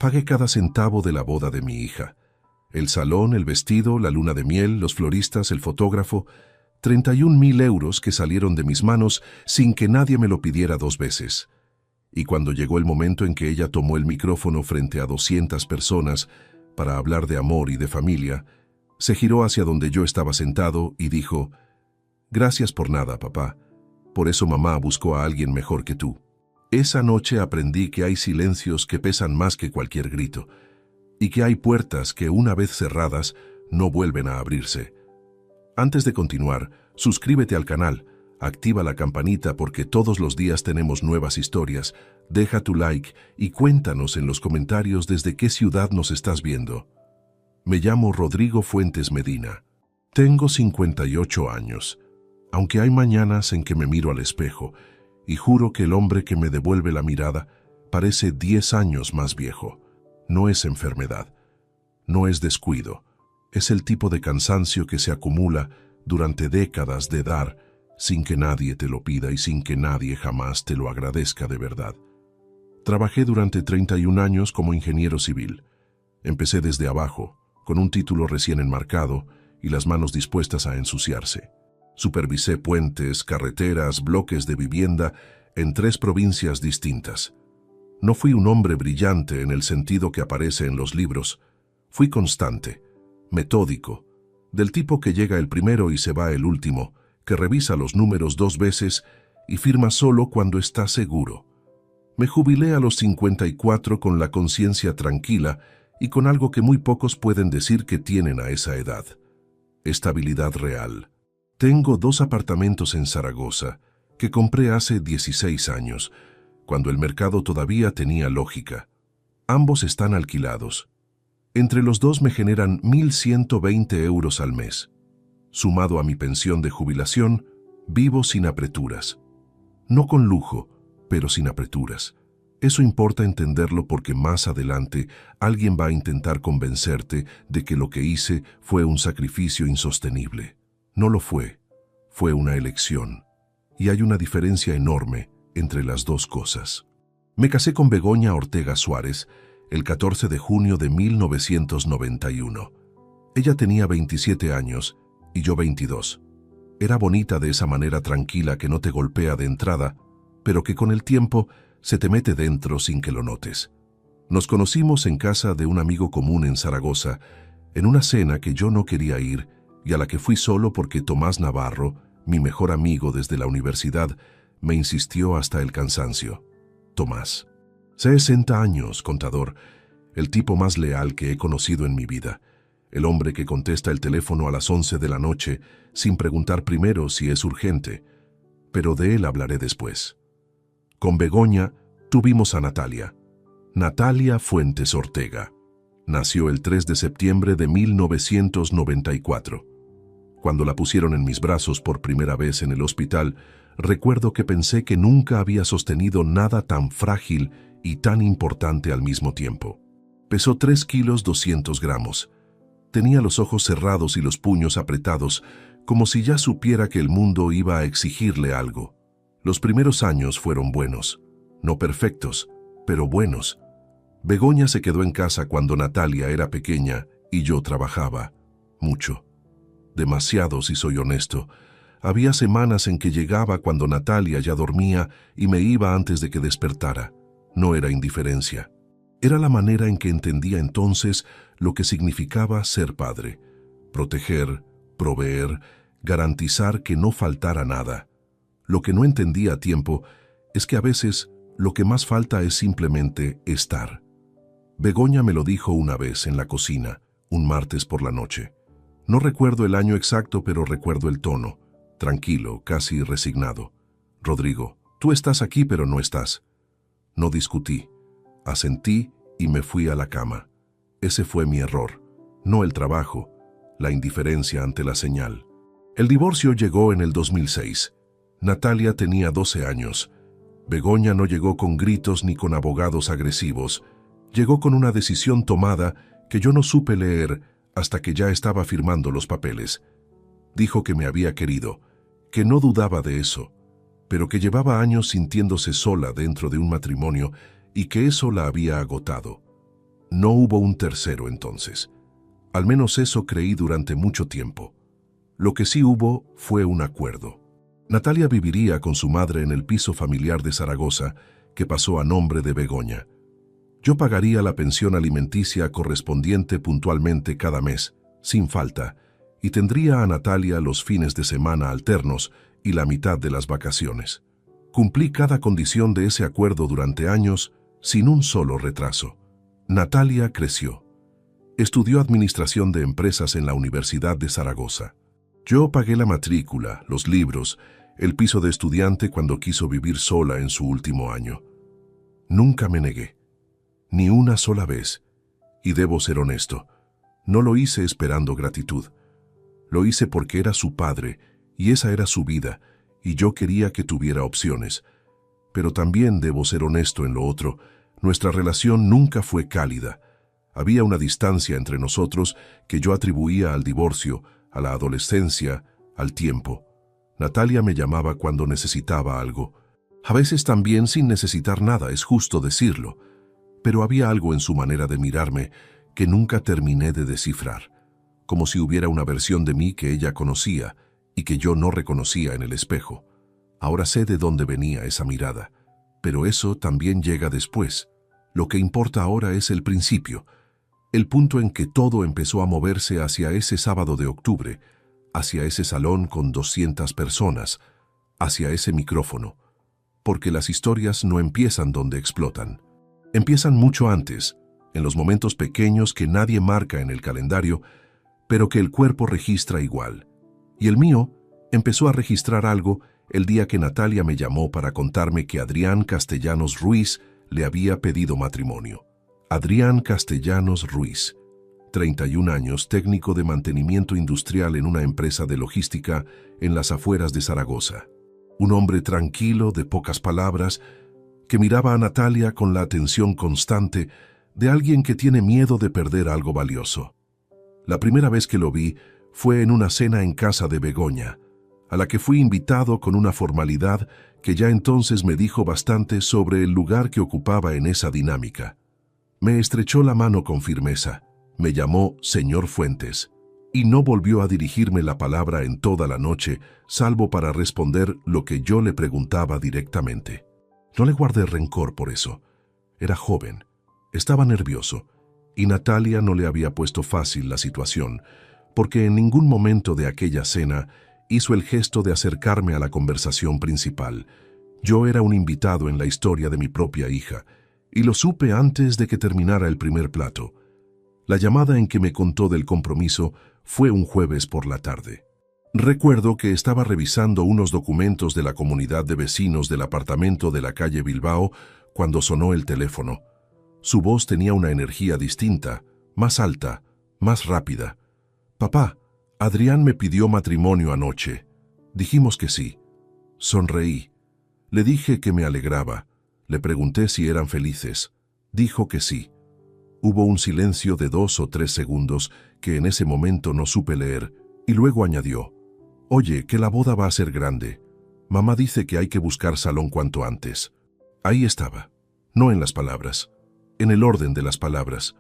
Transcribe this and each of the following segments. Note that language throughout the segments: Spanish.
Pagué cada centavo de la boda de mi hija. El salón, el vestido, la luna de miel, los floristas, el fotógrafo, 31.000 euros que salieron de mis manos sin que nadie me lo pidiera 2 veces. Y cuando llegó el momento en que ella tomó el micrófono frente a 200 personas para hablar de amor y de familia, se giró hacia donde yo estaba sentado y dijo: «Gracias por nada, papá. Por eso mamá buscó a alguien mejor que tú». Esa noche aprendí que hay silencios que pesan más que cualquier grito, y que hay puertas que, una vez cerradas, no vuelven a abrirse. Antes de continuar, suscríbete al canal, activa la campanita porque todos los días tenemos nuevas historias, deja tu like y cuéntanos en los comentarios desde qué ciudad nos estás viendo. Me llamo Rodrigo Fuentes Medina. Tengo 58 años, aunque hay mañanas en que me miro al espejo y juro que el hombre que me devuelve la mirada parece 10 años más viejo. No es enfermedad, no es descuido, es el tipo de cansancio que se acumula durante décadas de dar sin que nadie te lo pida y sin que nadie jamás te lo agradezca de verdad. Trabajé durante 31 años como ingeniero civil. Empecé desde abajo, con un título recién enmarcado y las manos dispuestas a ensuciarse. Supervisé puentes, carreteras, bloques de vivienda en 3 provincias distintas. No fui un hombre brillante en el sentido que aparece en los libros. Fui constante, metódico, del tipo que llega el primero y se va el último, que revisa los números 2 veces y firma solo cuando está seguro. Me jubilé a los 54 con la conciencia tranquila y con algo que muy pocos pueden decir que tienen a esa edad: estabilidad real. Tengo 2 apartamentos en Zaragoza que compré hace 16 años, cuando el mercado todavía tenía lógica. Ambos están alquilados. Entre los 2 me generan 1.120 euros al mes. Sumado a mi pensión de jubilación, vivo sin apreturas. No con lujo, pero sin apreturas. Eso importa entenderlo porque más adelante alguien va a intentar convencerte de que lo que hice fue un sacrificio insostenible. No lo fue. Fue una elección. Y hay una diferencia enorme entre las 2 cosas. Me casé con Begoña Ortega Suárez el 14 de junio de 1991. Ella tenía 27 años y yo 22. Era bonita de esa manera tranquila que no te golpea de entrada, pero que con el tiempo se te mete dentro sin que lo notes. Nos conocimos en casa de un amigo común en Zaragoza, en una cena que yo no quería ir y a la que fui solo porque Tomás Navarro, mi mejor amigo desde la universidad, me insistió hasta el cansancio. Tomás. 60 años, contador, el tipo más leal que he conocido en mi vida. El hombre que contesta el teléfono a las 11 de la noche sin preguntar primero si es urgente. Pero de él hablaré después. Con Begoña tuvimos a Natalia. Natalia Fuentes Ortega. Nació el 3 de septiembre de 1994. Cuando la pusieron en mis brazos por primera vez en el hospital, recuerdo que pensé que nunca había sostenido nada tan frágil y tan importante al mismo tiempo. Pesó 3 kilos 200 gramos. Tenía los ojos cerrados y los puños apretados, como si ya supiera que el mundo iba a exigirle algo. Los primeros años fueron buenos, no perfectos, pero buenos. Begoña se quedó en casa cuando Natalia era pequeña y yo trabajaba, mucho. Demasiado, si soy honesto. Había semanas en que llegaba cuando Natalia ya dormía y me iba antes de que despertara. No era indiferencia. Era la manera en que entendía entonces lo que significaba ser padre. Proteger, proveer, garantizar que no faltara nada. Lo que no entendía a tiempo es que a veces lo que más falta es simplemente estar. Begoña me lo dijo una vez en la cocina, un martes por la noche. No recuerdo el año exacto, pero recuerdo el tono, tranquilo, casi resignado. Rodrigo, tú estás aquí pero no estás. No discutí, asentí y me fui a la cama. Ese fue mi error, no el trabajo, la indiferencia ante la señal. El divorcio llegó en el 2006. Natalia tenía 12 años. Begoña no llegó con gritos ni con abogados agresivos. Llegó con una decisión tomada que yo no supe leer hasta que ya estaba firmando los papeles. Dijo que me había querido, que no dudaba de eso, pero que llevaba años sintiéndose sola dentro de un matrimonio y que eso la había agotado. No hubo un tercero entonces. Al menos eso creí durante mucho tiempo. Lo que sí hubo fue un acuerdo. Natalia viviría con su madre en el piso familiar de Zaragoza, que pasó a nombre de Begoña. Yo pagaría la pensión alimenticia correspondiente puntualmente cada mes, sin falta, y tendría a Natalia los fines de semana alternos y la mitad de las vacaciones. Cumplí cada condición de ese acuerdo durante años, sin un solo retraso. Natalia creció. Estudió administración de empresas en la Universidad de Zaragoza. Yo pagué la matrícula, los libros, el piso de estudiante cuando quiso vivir sola en su último año. Nunca me negué, ni una sola vez, y debo ser honesto, no lo hice esperando gratitud. Lo hice porque era su padre, y esa era su vida, y yo quería que tuviera opciones. Pero también debo ser honesto en lo otro, nuestra relación nunca fue cálida. Había una distancia entre nosotros que yo atribuía al divorcio, a la adolescencia, al tiempo. Natalia me llamaba cuando necesitaba algo. A veces también sin necesitar nada, es justo decirlo. Pero había algo en su manera de mirarme que nunca terminé de descifrar, como si hubiera una versión de mí que ella conocía y que yo no reconocía en el espejo. Ahora sé de dónde venía esa mirada, pero eso también llega después. Lo que importa ahora es el principio, el punto en que todo empezó a moverse hacia ese sábado de octubre, hacia ese salón con 200 personas, hacia ese micrófono. Porque las historias no empiezan donde explotan. Empiezan mucho antes, en los momentos pequeños que nadie marca en el calendario, pero que el cuerpo registra igual. Y el mío empezó a registrar algo el día que Natalia me llamó para contarme que Adrián Castellanos Ruiz le había pedido matrimonio. Adrián Castellanos Ruiz, 31 años, técnico de mantenimiento industrial en una empresa de logística en las afueras de Zaragoza. Un hombre tranquilo, de pocas palabras, que miraba a Natalia con la atención constante de alguien que tiene miedo de perder algo valioso. La primera vez que lo vi fue en una cena en casa de Begoña, a la que fui invitado con una formalidad que ya entonces me dijo bastante sobre el lugar que ocupaba en esa dinámica. Me estrechó la mano con firmeza, me llamó señor Fuentes, y no volvió a dirigirme la palabra en toda la noche, salvo para responder lo que yo le preguntaba directamente. No le guardé rencor por eso. Era joven, estaba nervioso, y Natalia no le había puesto fácil la situación, porque en ningún momento de aquella cena hizo el gesto de acercarme a la conversación principal. Yo era un invitado en la historia de mi propia hija, y lo supe antes de que terminara el primer plato. La llamada en que me contó del compromiso fue un jueves por la tarde. Recuerdo que estaba revisando unos documentos de la comunidad de vecinos del apartamento de la calle Bilbao cuando sonó el teléfono. Su voz tenía una energía distinta, más alta, más rápida. «Papá, Adrián me pidió matrimonio anoche. Dijimos que sí». Sonreí. Le dije que me alegraba. Le pregunté si eran felices. Dijo que sí. Hubo un silencio de 2 o 3 segundos que en ese momento no supe leer, y luego añadió: «Oye, que la boda va a ser grande. Mamá dice que hay que buscar salón cuanto antes». Ahí estaba, no en las palabras, en el orden de las palabras.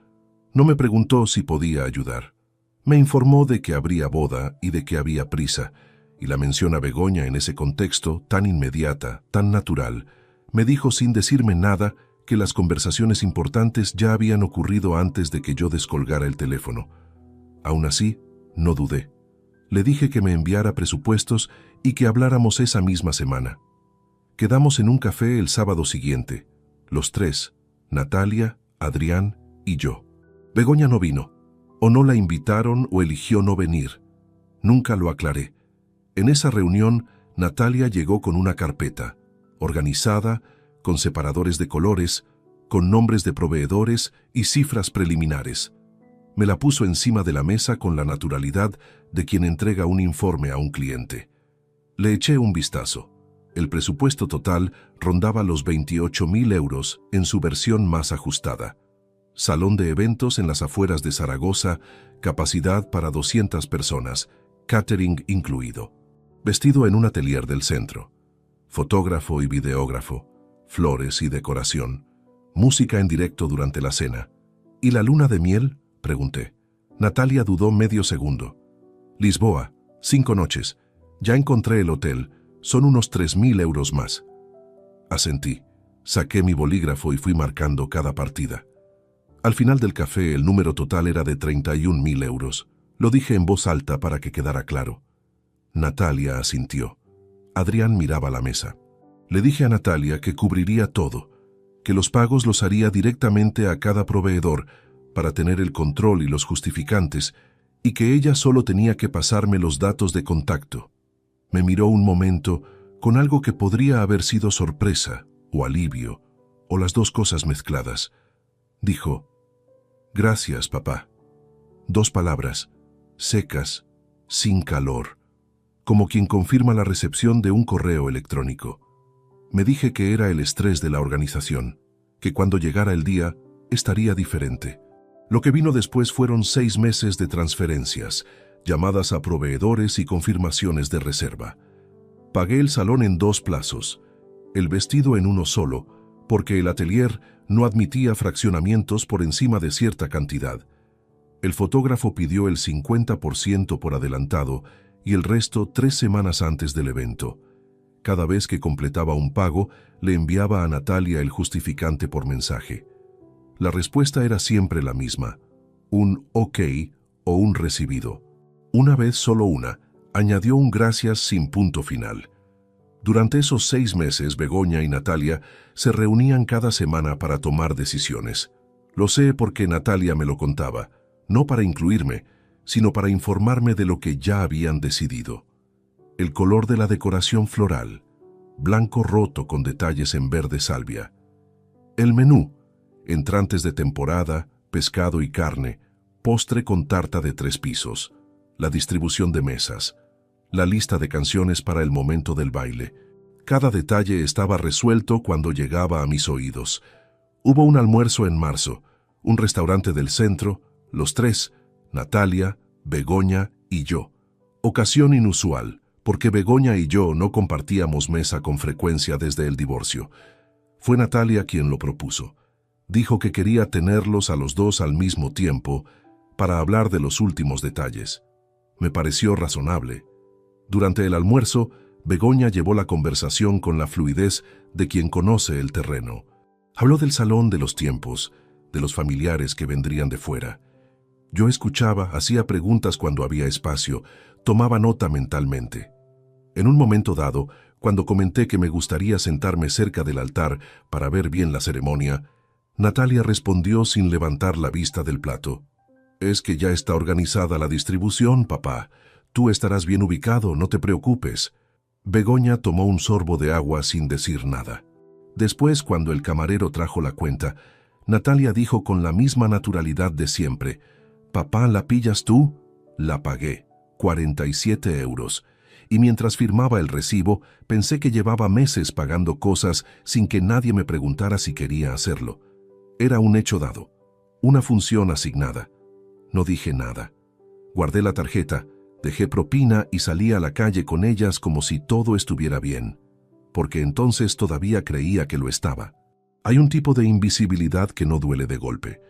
No me preguntó si podía ayudar. Me informó de que habría boda y de que había prisa, y la mención a Begoña en ese contexto, tan inmediata, tan natural, me dijo sin decirme nada que las conversaciones importantes ya habían ocurrido antes de que yo descolgara el teléfono. Aún así, no dudé. Le dije que me enviara presupuestos y que habláramos esa misma semana. Quedamos en un café el sábado siguiente, los tres, Natalia, Adrián y yo. Begoña no vino, o no la invitaron o eligió no venir. Nunca lo aclaré. En esa reunión, Natalia llegó con una carpeta, organizada, con separadores de colores, con nombres de proveedores y cifras preliminares. Me la puso encima de la mesa con la naturalidad de quien entrega un informe a un cliente. Le eché un vistazo. El presupuesto total rondaba los 28.000 euros en su versión más ajustada. Salón de eventos en las afueras de Zaragoza, capacidad para 200 personas, catering incluido. Vestido en un atelier del centro. Fotógrafo y videógrafo, flores y decoración, música en directo durante la cena, ¿Y la luna de miel?, pregunté. Natalia dudó medio segundo. Lisboa, 5 noches. Ya encontré el hotel. Son unos 3.000 euros más. Asentí. Saqué mi bolígrafo y fui marcando cada partida. Al final del café el número total era de 31.000 euros. Lo dije en voz alta para que quedara claro. Natalia asintió. Adrián miraba la mesa. Le dije a Natalia que cubriría todo, que los pagos los haría directamente a cada proveedor para tener el control y los justificantes, y que ella solo tenía que pasarme los datos de contacto. Me miró un momento con algo que podría haber sido sorpresa o alivio, o las dos cosas mezcladas. Dijo: «Gracias, papá». 2 palabras, secas, sin calor, como quien confirma la recepción de un correo electrónico. Me dije que era el estrés de la organización, que cuando llegara el día estaría diferente. Lo que vino después fueron 6 meses de transferencias, llamadas a proveedores y confirmaciones de reserva. Pagué el salón en 2 plazos, el vestido en uno solo, porque el atelier no admitía fraccionamientos por encima de cierta cantidad. El fotógrafo pidió el 50% por adelantado y el resto 3 semanas antes del evento. Cada vez que completaba un pago, le enviaba a Natalia el justificante por mensaje. La respuesta era siempre la misma: un OK o un recibido. Una vez, solo una, añadió un gracias sin punto final. Durante esos 6 meses, Begoña y Natalia se reunían cada semana para tomar decisiones. Lo sé porque Natalia me lo contaba, no para incluirme, sino para informarme de lo que ya habían decidido. El color de la decoración floral, blanco roto con detalles en verde salvia. El menú, entrantes de temporada, pescado y carne, postre con tarta de 3 pisos, la distribución de mesas, la lista de canciones para el momento del baile. Cada detalle estaba resuelto cuando llegaba a mis oídos. Hubo un almuerzo en marzo, un restaurante del centro, los 3, Natalia, Begoña y yo. Ocasión inusual, porque Begoña y yo no compartíamos mesa con frecuencia desde el divorcio. Fue Natalia quien lo propuso. Dijo que quería tenerlos a los 2 al mismo tiempo para hablar de los últimos detalles. Me pareció razonable. Durante el almuerzo, Begoña llevó la conversación con la fluidez de quien conoce el terreno. Habló del salón de los tiempos, de los familiares que vendrían de fuera. Yo escuchaba, hacía preguntas cuando había espacio, tomaba nota mentalmente. En un momento dado, cuando comenté que me gustaría sentarme cerca del altar para ver bien la ceremonia, Natalia respondió sin levantar la vista del plato: «Es que ya está organizada la distribución, papá. Tú estarás bien ubicado, no te preocupes». Begoña tomó un sorbo de agua sin decir nada. Después, cuando el camarero trajo la cuenta, Natalia dijo con la misma naturalidad de siempre: «Papá, ¿la pillas tú?». La pagué, 47 euros. Y mientras firmaba el recibo, pensé que llevaba meses pagando cosas sin que nadie me preguntara si quería hacerlo. Era un hecho dado, una función asignada. No dije nada. Guardé la tarjeta, dejé propina y salí a la calle con ellas como si todo estuviera bien, porque entonces todavía creía que lo estaba. Hay un tipo de invisibilidad que no duele de golpe.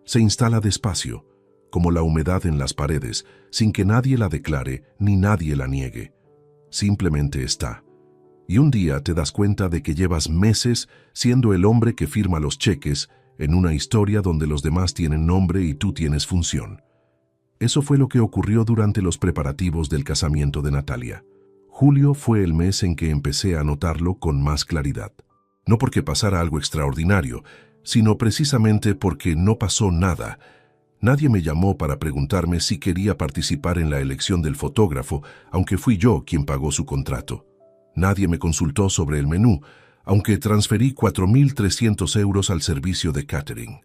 Se instala despacio, como la humedad en las paredes, sin que nadie la declare ni nadie la niegue. Simplemente está. Y un día te das cuenta de que llevas meses siendo el hombre que firma los cheques en una historia donde los demás tienen nombre y tú tienes función. Eso fue lo que ocurrió durante los preparativos del casamiento de Natalia. Julio fue el mes en que empecé a notarlo con más claridad. No porque pasara algo extraordinario, sino precisamente porque no pasó nada. Nadie me llamó para preguntarme si quería participar en la elección del fotógrafo, aunque fui yo quien pagó su contrato. Nadie me consultó sobre el menú, aunque transferí 4.300 euros al servicio de catering.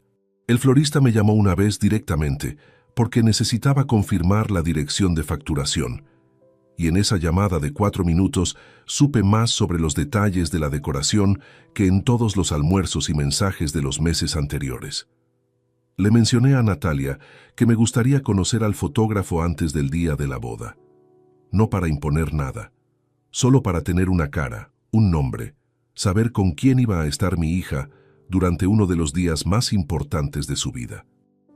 El florista me llamó una vez directamente, porque necesitaba confirmar la dirección de facturación. Y en esa llamada de 4 minutos supe más sobre los detalles de la decoración que en todos los almuerzos y mensajes de los meses anteriores. Le mencioné a Natalia que me gustaría conocer al fotógrafo antes del día de la boda. No para imponer nada, solo para tener una cara, un nombre, saber con quién iba a estar mi hija durante uno de los días más importantes de su vida.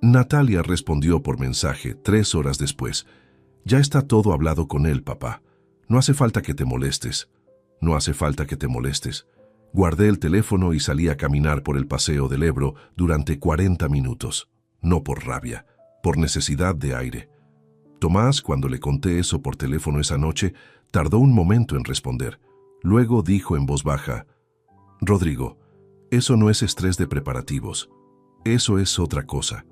Natalia respondió por mensaje 3 horas después. Ya está todo hablado con él, papá. No hace falta que te molestes. No hace falta que te molestes. Guardé el teléfono y salí a caminar por el paseo del Ebro durante 40 minutos. No por rabia, por necesidad de aire. Tomás, cuando le conté eso por teléfono esa noche, tardó un momento en responder. Luego dijo en voz baja: «Rodrigo, eso no es estrés de preparativos. Eso es otra cosa».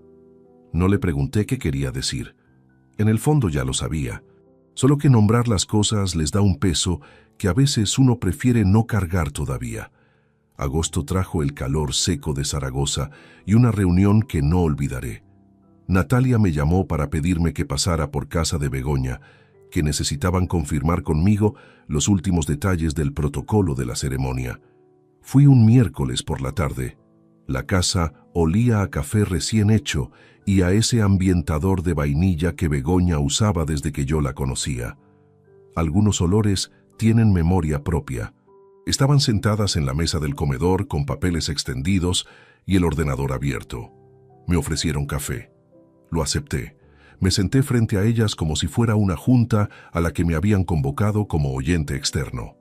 No le pregunté qué quería decir. En el fondo ya lo sabía. Solo que nombrar las cosas les da un peso que a veces uno prefiere no cargar todavía. Agosto trajo el calor seco de Zaragoza y una reunión que no olvidaré. Natalia me llamó para pedirme que pasara por casa de Begoña, que necesitaban confirmar conmigo los últimos detalles del protocolo de la ceremonia. Fui un miércoles por la tarde. La casa olía a café recién hecho y a ese ambientador de vainilla que Begoña usaba desde que yo la conocía. Algunos olores tienen memoria propia. Estaban sentadas en la mesa del comedor con papeles extendidos y el ordenador abierto. Me ofrecieron café. Lo acepté. Me senté frente a ellas como si fuera una junta a la que me habían convocado como oyente externo.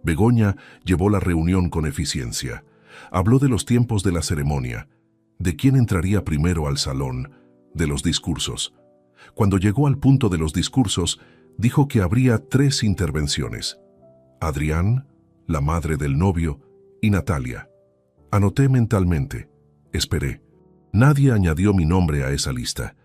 Begoña llevó la reunión con eficiencia. Habló de los tiempos de la ceremonia, de quién entraría primero al salón, de los discursos. Cuando llegó al punto de los discursos, dijo que habría 3 intervenciones: Adrián, la madre del novio, y Natalia. Anoté mentalmente. Esperé. Nadie añadió mi nombre a esa lista.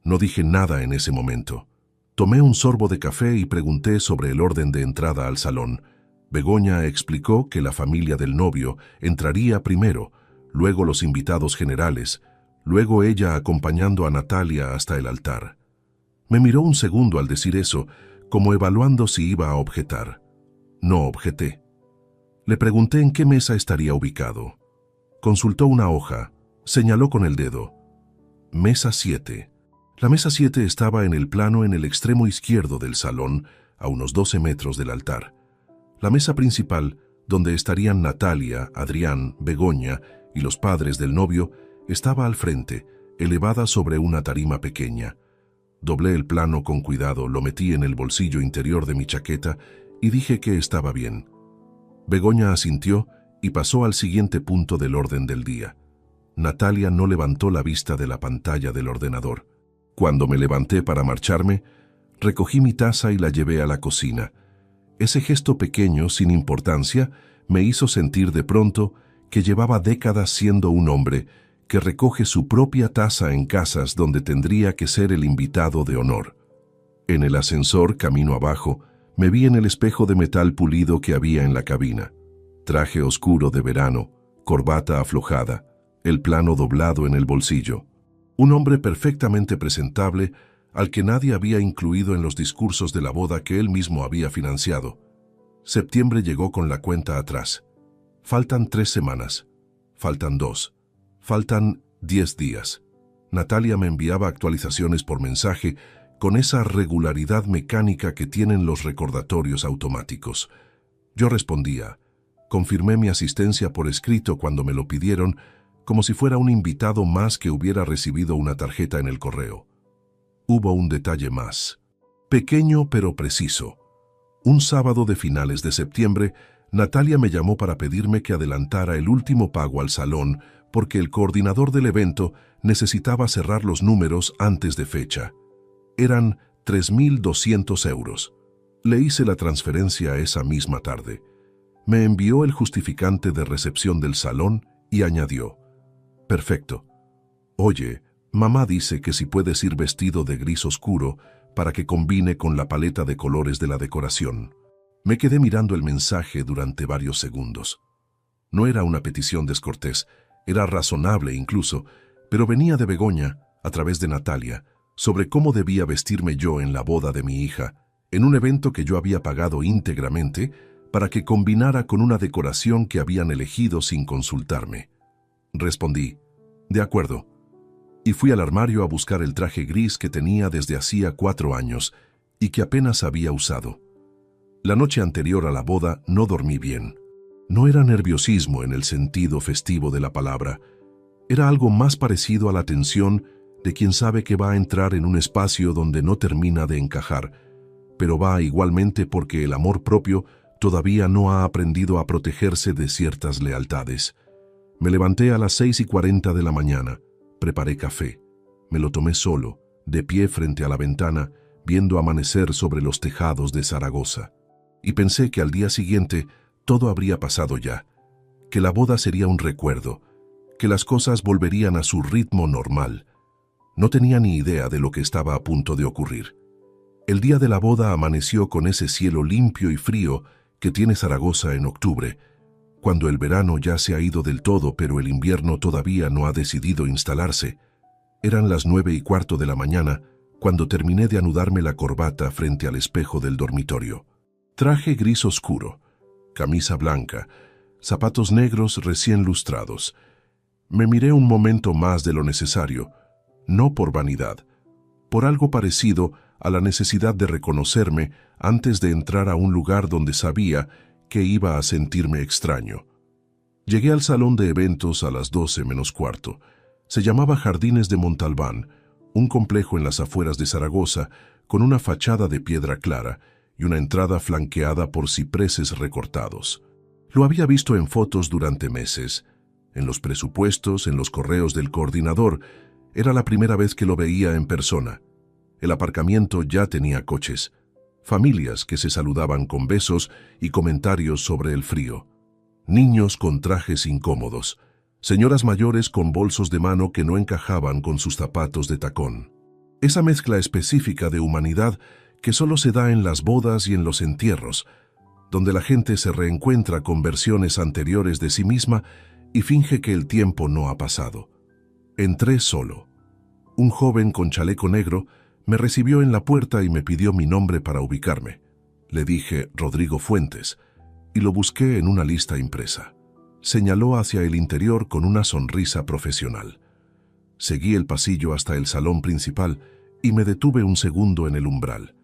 No dije nada en ese momento. Tomé un sorbo de café y pregunté sobre el orden de entrada al salón. Begoña explicó que la familia del novio entraría primero, luego los invitados generales, luego ella acompañando a Natalia hasta el altar. Me miró un segundo al decir eso, como evaluando si iba a objetar. No objeté. Le pregunté en qué mesa estaría ubicado. Consultó una hoja, señaló con el dedo. Mesa 7. La mesa 7 estaba en el plano en el extremo izquierdo del salón, a unos 12 metros del altar. La mesa principal, donde estarían Natalia, Adrián, Begoña y los padres del novio, estaba al frente, elevada sobre una tarima pequeña. Doblé el plano con cuidado, lo metí en el bolsillo interior de mi chaqueta y dije que estaba bien. Begoña asintió y pasó al siguiente punto del orden del día. Natalia no levantó la vista de la pantalla del ordenador. Cuando me levanté para marcharme, recogí mi taza y la llevé a la cocina. Ese gesto pequeño, sin importancia, me hizo sentir de pronto que llevaba décadas siendo un hombre que recoge su propia taza en casas donde tendría que ser el invitado de honor. En el ascensor, camino abajo, me vi en el espejo de metal pulido que había en la cabina. Traje oscuro de verano, corbata aflojada, el plano doblado en el bolsillo. Un hombre perfectamente presentable al que nadie había incluido en los discursos de la boda que él mismo había financiado. Septiembre llegó con la cuenta atrás. Faltan 3 semanas. Faltan 2. Faltan 10 días. Natalia me enviaba actualizaciones por mensaje con esa regularidad mecánica que tienen los recordatorios automáticos. Yo respondía. Confirmé mi asistencia por escrito cuando me lo pidieron, como si fuera un invitado más que hubiera recibido una tarjeta en el correo. Hubo un detalle más. Pequeño pero preciso. Un sábado de finales de septiembre, Natalia me llamó para pedirme que adelantara el último pago al salón porque el coordinador del evento necesitaba cerrar los números antes de fecha. Eran 3.200 euros. Le hice la transferencia esa misma tarde. Me envió el justificante de recepción del salón y añadió: «Perfecto. Oye, mamá dice que si puedes ir vestido de gris oscuro para que combine con la paleta de colores de la decoración». Me quedé mirando el mensaje durante varios segundos. No era una petición descortés, era razonable incluso, pero venía de Begoña, a través de Natalia, sobre cómo debía vestirme yo en la boda de mi hija, en un evento que yo había pagado íntegramente para que combinara con una decoración que habían elegido sin consultarme. Respondí: «De acuerdo», y fui al armario a buscar el traje gris que tenía desde hacía 4 años y que apenas había usado. La noche anterior a la boda no dormí bien. No era nerviosismo en el sentido festivo de la palabra. Era algo más parecido a la tensión de quien sabe que va a entrar en un espacio donde no termina de encajar, pero va igualmente porque el amor propio todavía no ha aprendido a protegerse de ciertas lealtades. Me levanté a las 6:40 de la mañana, preparé café, me lo tomé solo, de pie frente a la ventana, viendo amanecer sobre los tejados de Zaragoza. Y pensé que al día siguiente todo habría pasado ya, que la boda sería un recuerdo, que las cosas volverían a su ritmo normal. No tenía ni idea de lo que estaba a punto de ocurrir. El día de la boda amaneció con ese cielo limpio y frío que tiene Zaragoza en octubre, cuando el verano ya se ha ido del todo pero el invierno todavía no ha decidido instalarse. Eran las 9:15 de la mañana cuando terminé de anudarme la corbata frente al espejo del dormitorio. Traje gris oscuro, camisa blanca, zapatos negros recién lustrados. Me miré un momento más de lo necesario, no por vanidad, por algo parecido a la necesidad de reconocerme antes de entrar a un lugar donde sabía que iba a sentirme extraño. Llegué al salón de eventos a las 12:15. Se llamaba Jardines de Montalbán, un complejo en las afueras de Zaragoza con una fachada de piedra clara y una entrada flanqueada por cipreses recortados. Lo había visto en fotos durante meses, en los presupuestos, en los correos del coordinador. Era la primera vez que lo veía en persona. El aparcamiento ya tenía coches, familias que se saludaban con besos y comentarios sobre el frío, niños con trajes incómodos, señoras mayores con bolsos de mano que no encajaban con sus zapatos de tacón. Esa mezcla específica de humanidad que solo se da en las bodas y en los entierros, donde la gente se reencuentra con versiones anteriores de sí misma y finge que el tiempo no ha pasado. Entré solo. Un joven con chaleco negro me recibió en la puerta y me pidió mi nombre para ubicarme. Le dije Rodrigo Fuentes y lo busqué en una lista impresa. Señaló hacia el interior con una sonrisa profesional. Seguí el pasillo hasta el salón principal y me detuve un segundo en el umbral.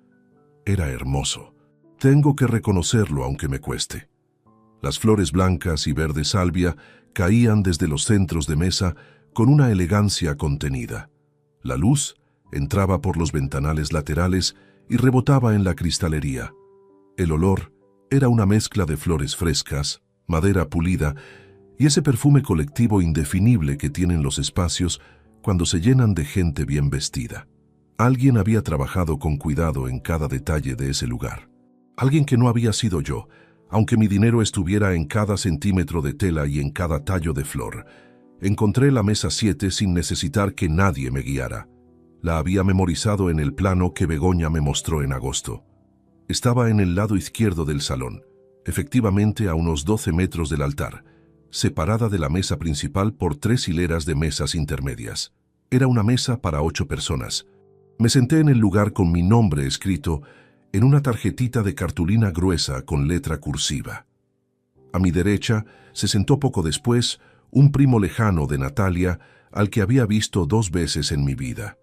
Era hermoso. Tengo que reconocerlo aunque me cueste. Las flores blancas y verde salvia caían desde los centros de mesa con una elegancia contenida. La luz entraba por los ventanales laterales y rebotaba en la cristalería. El olor era una mezcla de flores frescas, madera pulida y ese perfume colectivo indefinible que tienen los espacios cuando se llenan de gente bien vestida. Alguien había trabajado con cuidado en cada detalle de ese lugar. Alguien que no había sido yo, aunque mi dinero estuviera en cada centímetro de tela y en cada tallo de flor. Encontré la mesa 7 sin necesitar que nadie me guiara. La había memorizado en el plano que Begoña me mostró en agosto. Estaba en el lado izquierdo del salón, efectivamente a unos 12 metros del altar, separada de la mesa principal por 3 hileras de mesas intermedias. Era una mesa para 8 personas. Me senté en el lugar con mi nombre escrito en una tarjetita de cartulina gruesa con letra cursiva. A mi derecha se sentó poco después un primo lejano de Natalia al que había visto 2 veces en mi vida.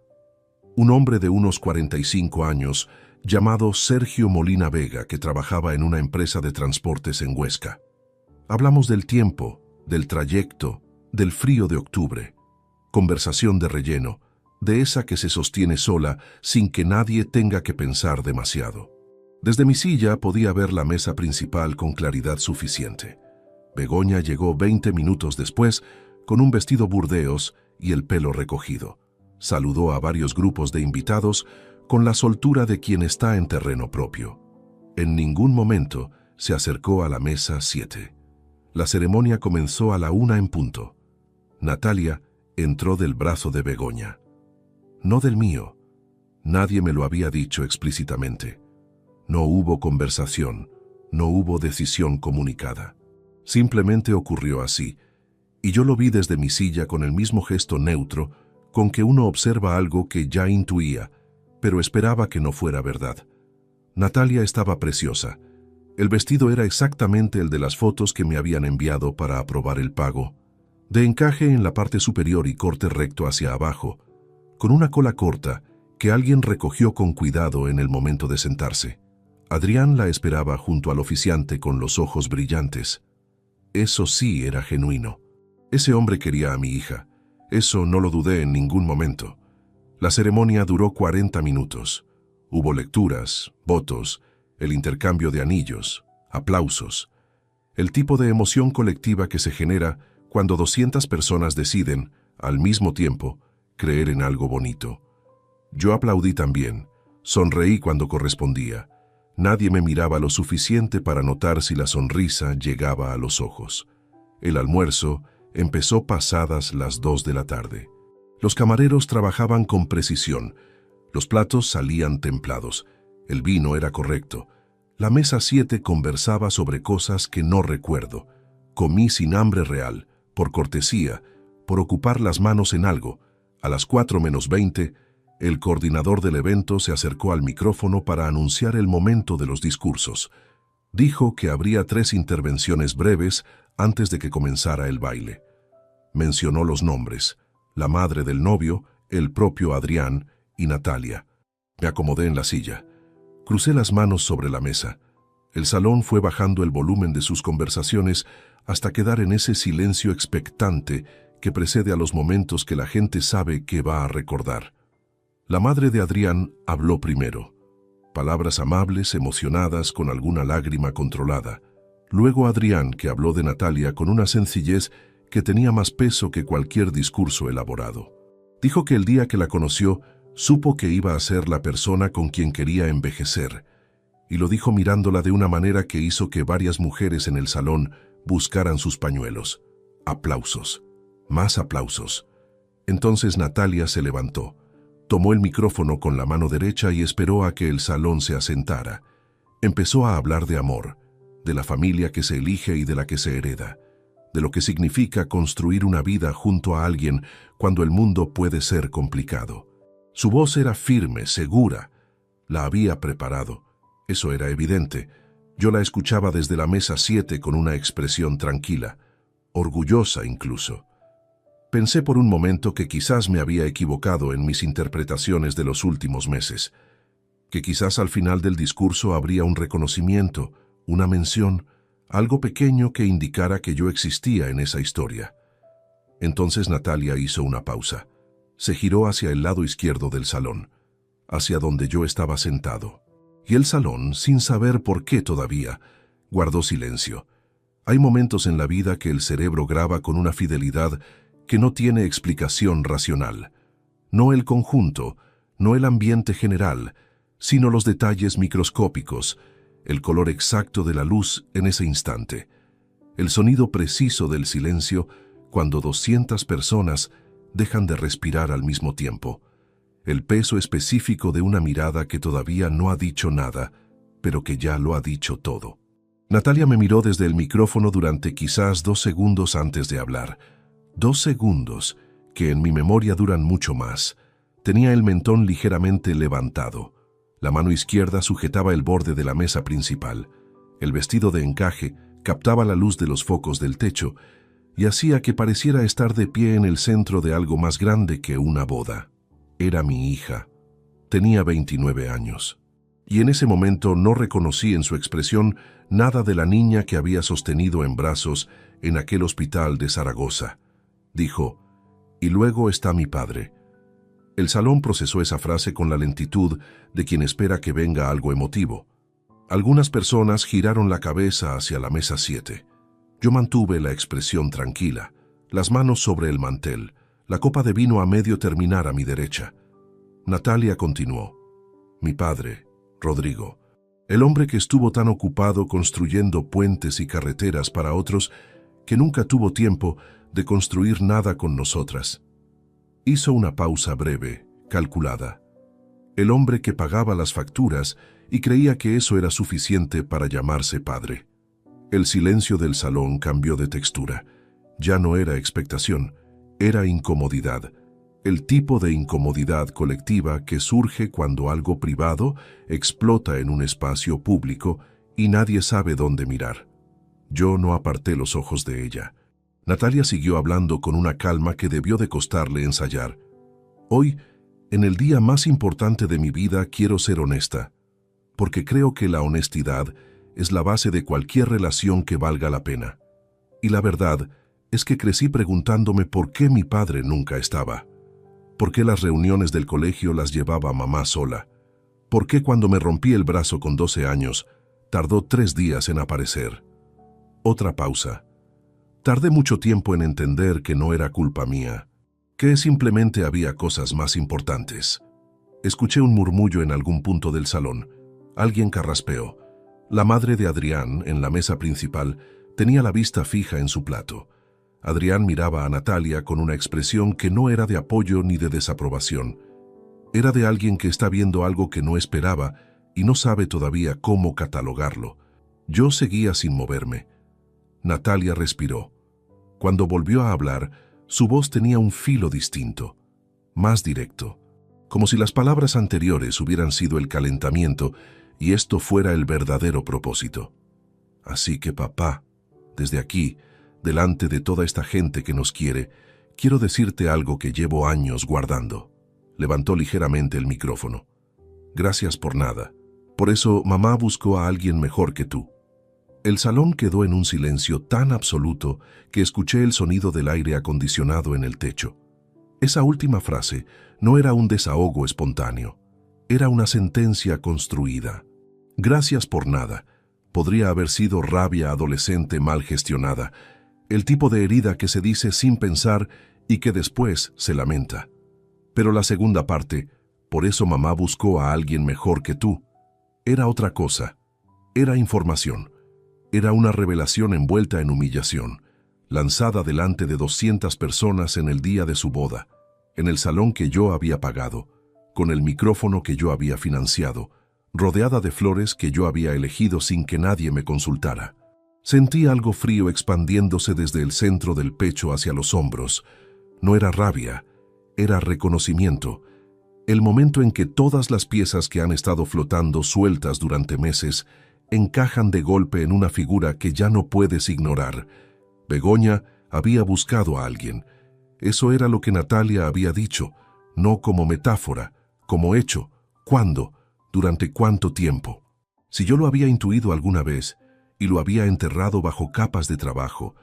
Un hombre de unos 45 años llamado Sergio Molina Vega que trabajaba en una empresa de transportes en Huesca. Hablamos del tiempo, del trayecto, del frío de octubre. Conversación de relleno, de esa que se sostiene sola sin que nadie tenga que pensar demasiado. Desde mi silla podía ver la mesa principal con claridad suficiente. Begoña llegó 20 minutos después con un vestido burdeos y el pelo recogido. Saludó a varios grupos de invitados con la soltura de quien está en terreno propio. En ningún momento se acercó a la mesa 7. La ceremonia comenzó a la 1 en punto. Natalia entró del brazo de Begoña. No del mío. Nadie me lo había dicho explícitamente. No hubo conversación, no hubo decisión comunicada. Simplemente ocurrió así, y yo lo vi desde mi silla con el mismo gesto neutro con que uno observa algo que ya intuía, pero esperaba que no fuera verdad. Natalia estaba preciosa. El vestido era exactamente el de las fotos que me habían enviado para aprobar el pago, de encaje en la parte superior y corte recto hacia abajo, con una cola corta que alguien recogió con cuidado en el momento de sentarse. Adrián la esperaba junto al oficiante con los ojos brillantes. Eso sí era genuino. Ese hombre quería a mi hija. Eso no lo dudé en ningún momento. La ceremonia duró 40 minutos. Hubo lecturas, votos, el intercambio de anillos, aplausos. El tipo de emoción colectiva que se genera cuando 200 personas deciden, al mismo tiempo, creer en algo bonito. Yo aplaudí también, sonreí cuando correspondía. Nadie me miraba lo suficiente para notar si la sonrisa llegaba a los ojos. El almuerzo empezó pasadas las 2 de la tarde. Los camareros trabajaban con precisión. Los platos salían templados. El vino era correcto. La mesa 7 conversaba sobre cosas que no recuerdo. Comí sin hambre real, por cortesía, por ocupar las manos en algo. A las 4:20, el coordinador del evento se acercó al micrófono para anunciar el momento de los discursos. Dijo que habría 3 intervenciones breves antes de que comenzara el baile. Mencionó los nombres: la madre del novio, el propio Adrián y Natalia. Me acomodé en la silla. Crucé las manos sobre la mesa. El salón fue bajando el volumen de sus conversaciones hasta quedar en ese silencio expectante que precede a los momentos que la gente sabe que va a recordar. La madre de Adrián habló primero. Palabras amables, emocionadas, con alguna lágrima controlada. Luego Adrián, que habló de Natalia con una sencillez que tenía más peso que cualquier discurso elaborado. Dijo que el día que la conoció, supo que iba a ser la persona con quien quería envejecer, y lo dijo mirándola de una manera que hizo que varias mujeres en el salón buscaran sus pañuelos. Aplausos. Más aplausos. Entonces Natalia se levantó, tomó el micrófono con la mano derecha y esperó a que el salón se asentara. Empezó a hablar de amor, de la familia que se elige y de la que se hereda, de lo que significa construir una vida junto a alguien cuando el mundo puede ser complicado. Su voz era firme, segura. La había preparado. Eso era evidente. Yo la escuchaba desde la mesa 7 con una expresión tranquila, orgullosa incluso. Pensé por un momento que quizás me había equivocado en mis interpretaciones de los últimos meses, que quizás al final del discurso habría un reconocimiento, una mención, algo pequeño que indicara que yo existía en esa historia. Entonces Natalia hizo una pausa. Se giró hacia el lado izquierdo del salón, hacia donde yo estaba sentado. Y el salón, sin saber por qué todavía, guardó silencio. Hay momentos en la vida que el cerebro graba con una fidelidad que no tiene explicación racional. No el conjunto, no el ambiente general, sino los detalles microscópicos, el color exacto de la luz en ese instante, el sonido preciso del silencio cuando 200 personas dejan de respirar al mismo tiempo, el peso específico de una mirada que todavía no ha dicho nada, pero que ya lo ha dicho todo. Natalia me miró desde el micrófono durante quizás 2 segundos antes de hablar. 2 segundos, que en mi memoria duran mucho más. Tenía el mentón ligeramente levantado. La mano izquierda sujetaba el borde de la mesa principal. El vestido de encaje captaba la luz de los focos del techo y hacía que pareciera estar de pie en el centro de algo más grande que una boda. Era mi hija. Tenía 29 años. Y en ese momento no reconocí en su expresión nada de la niña que había sostenido en brazos en aquel hospital de Zaragoza. Dijo, y luego está mi padre. El salón procesó esa frase con la lentitud de quien espera que venga algo emotivo. Algunas personas giraron la cabeza hacia la mesa 7. Yo mantuve la expresión tranquila, las manos sobre el mantel, la copa de vino a medio terminar a mi derecha. Natalia continuó. Mi padre, Rodrigo, el hombre que estuvo tan ocupado construyendo puentes y carreteras para otros que nunca tuvo tiempo de construir nada con nosotras. Hizo una pausa breve, calculada. El hombre que pagaba las facturas y creía que eso era suficiente para llamarse padre. El silencio del salón cambió de textura. Ya no era expectación, era incomodidad. El tipo de incomodidad colectiva que surge cuando algo privado explota en un espacio público y nadie sabe dónde mirar. Yo no aparté los ojos de ella. Natalia siguió hablando con una calma que debió de costarle ensayar. Hoy, en el día más importante de mi vida, quiero ser honesta, porque creo que la honestidad es la base de cualquier relación que valga la pena. Y la verdad es que crecí preguntándome por qué mi padre nunca estaba. ¿Por qué las reuniones del colegio las llevaba mamá sola? ¿Por qué cuando me rompí el brazo con 12 años, tardó 3 días en aparecer? Otra pausa. Tardé mucho tiempo en entender que no era culpa mía, que simplemente había cosas más importantes. Escuché un murmullo en algún punto del salón. Alguien carraspeó. La madre de Adrián, en la mesa principal, tenía la vista fija en su plato. Adrián miraba a Natalia con una expresión que no era de apoyo ni de desaprobación. Era de alguien que está viendo algo que no esperaba y no sabe todavía cómo catalogarlo. Yo seguía sin moverme. Natalia respiró. Cuando volvió a hablar, su voz tenía un filo distinto, más directo, como si las palabras anteriores hubieran sido el calentamiento y esto fuera el verdadero propósito. Así que, papá, desde aquí, delante de toda esta gente que nos quiere, quiero decirte algo que llevo años guardando. Levantó ligeramente el micrófono. Gracias por nada. Por eso mamá buscó a alguien mejor que tú. El salón quedó en un silencio tan absoluto que escuché el sonido del aire acondicionado en el techo. Esa última frase no era un desahogo espontáneo, era una sentencia construida. Gracias por nada. Podría haber sido rabia adolescente mal gestionada, el tipo de herida que se dice sin pensar y que después se lamenta. Pero la segunda parte, por eso mamá buscó a alguien mejor que tú, era otra cosa, era información. Era una revelación envuelta en humillación, lanzada delante de 200 personas en el día de su boda, en el salón que yo había pagado, con el micrófono que yo había financiado, rodeada de flores que yo había elegido sin que nadie me consultara. Sentí algo frío expandiéndose desde el centro del pecho hacia los hombros. No era rabia, era reconocimiento. El momento en que todas las piezas que han estado flotando sueltas durante meses encajan de golpe en una figura que ya no puedes ignorar. Begoña había buscado a alguien. Eso era lo que Natalia había dicho, no como metáfora, como hecho. ¿Cuándo? ¿Durante cuánto tiempo? Si yo lo había intuido alguna vez y lo había enterrado bajo capas de trabajo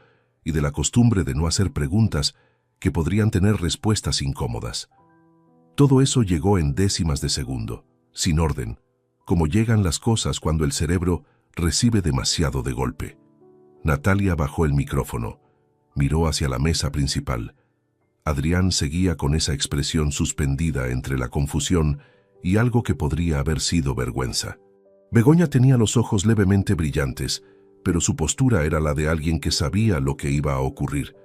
y de la costumbre de no hacer preguntas que podrían tener respuestas incómodas. Todo eso llegó en décimas de segundo, sin orden, como llegan las cosas cuando el cerebro recibe demasiado de golpe. Natalia bajó el micrófono, miró hacia la mesa principal. Adrián seguía con esa expresión suspendida entre la confusión y algo que podría haber sido vergüenza. Begoña tenía los ojos levemente brillantes, pero su postura era la de alguien que sabía lo que iba a ocurrir.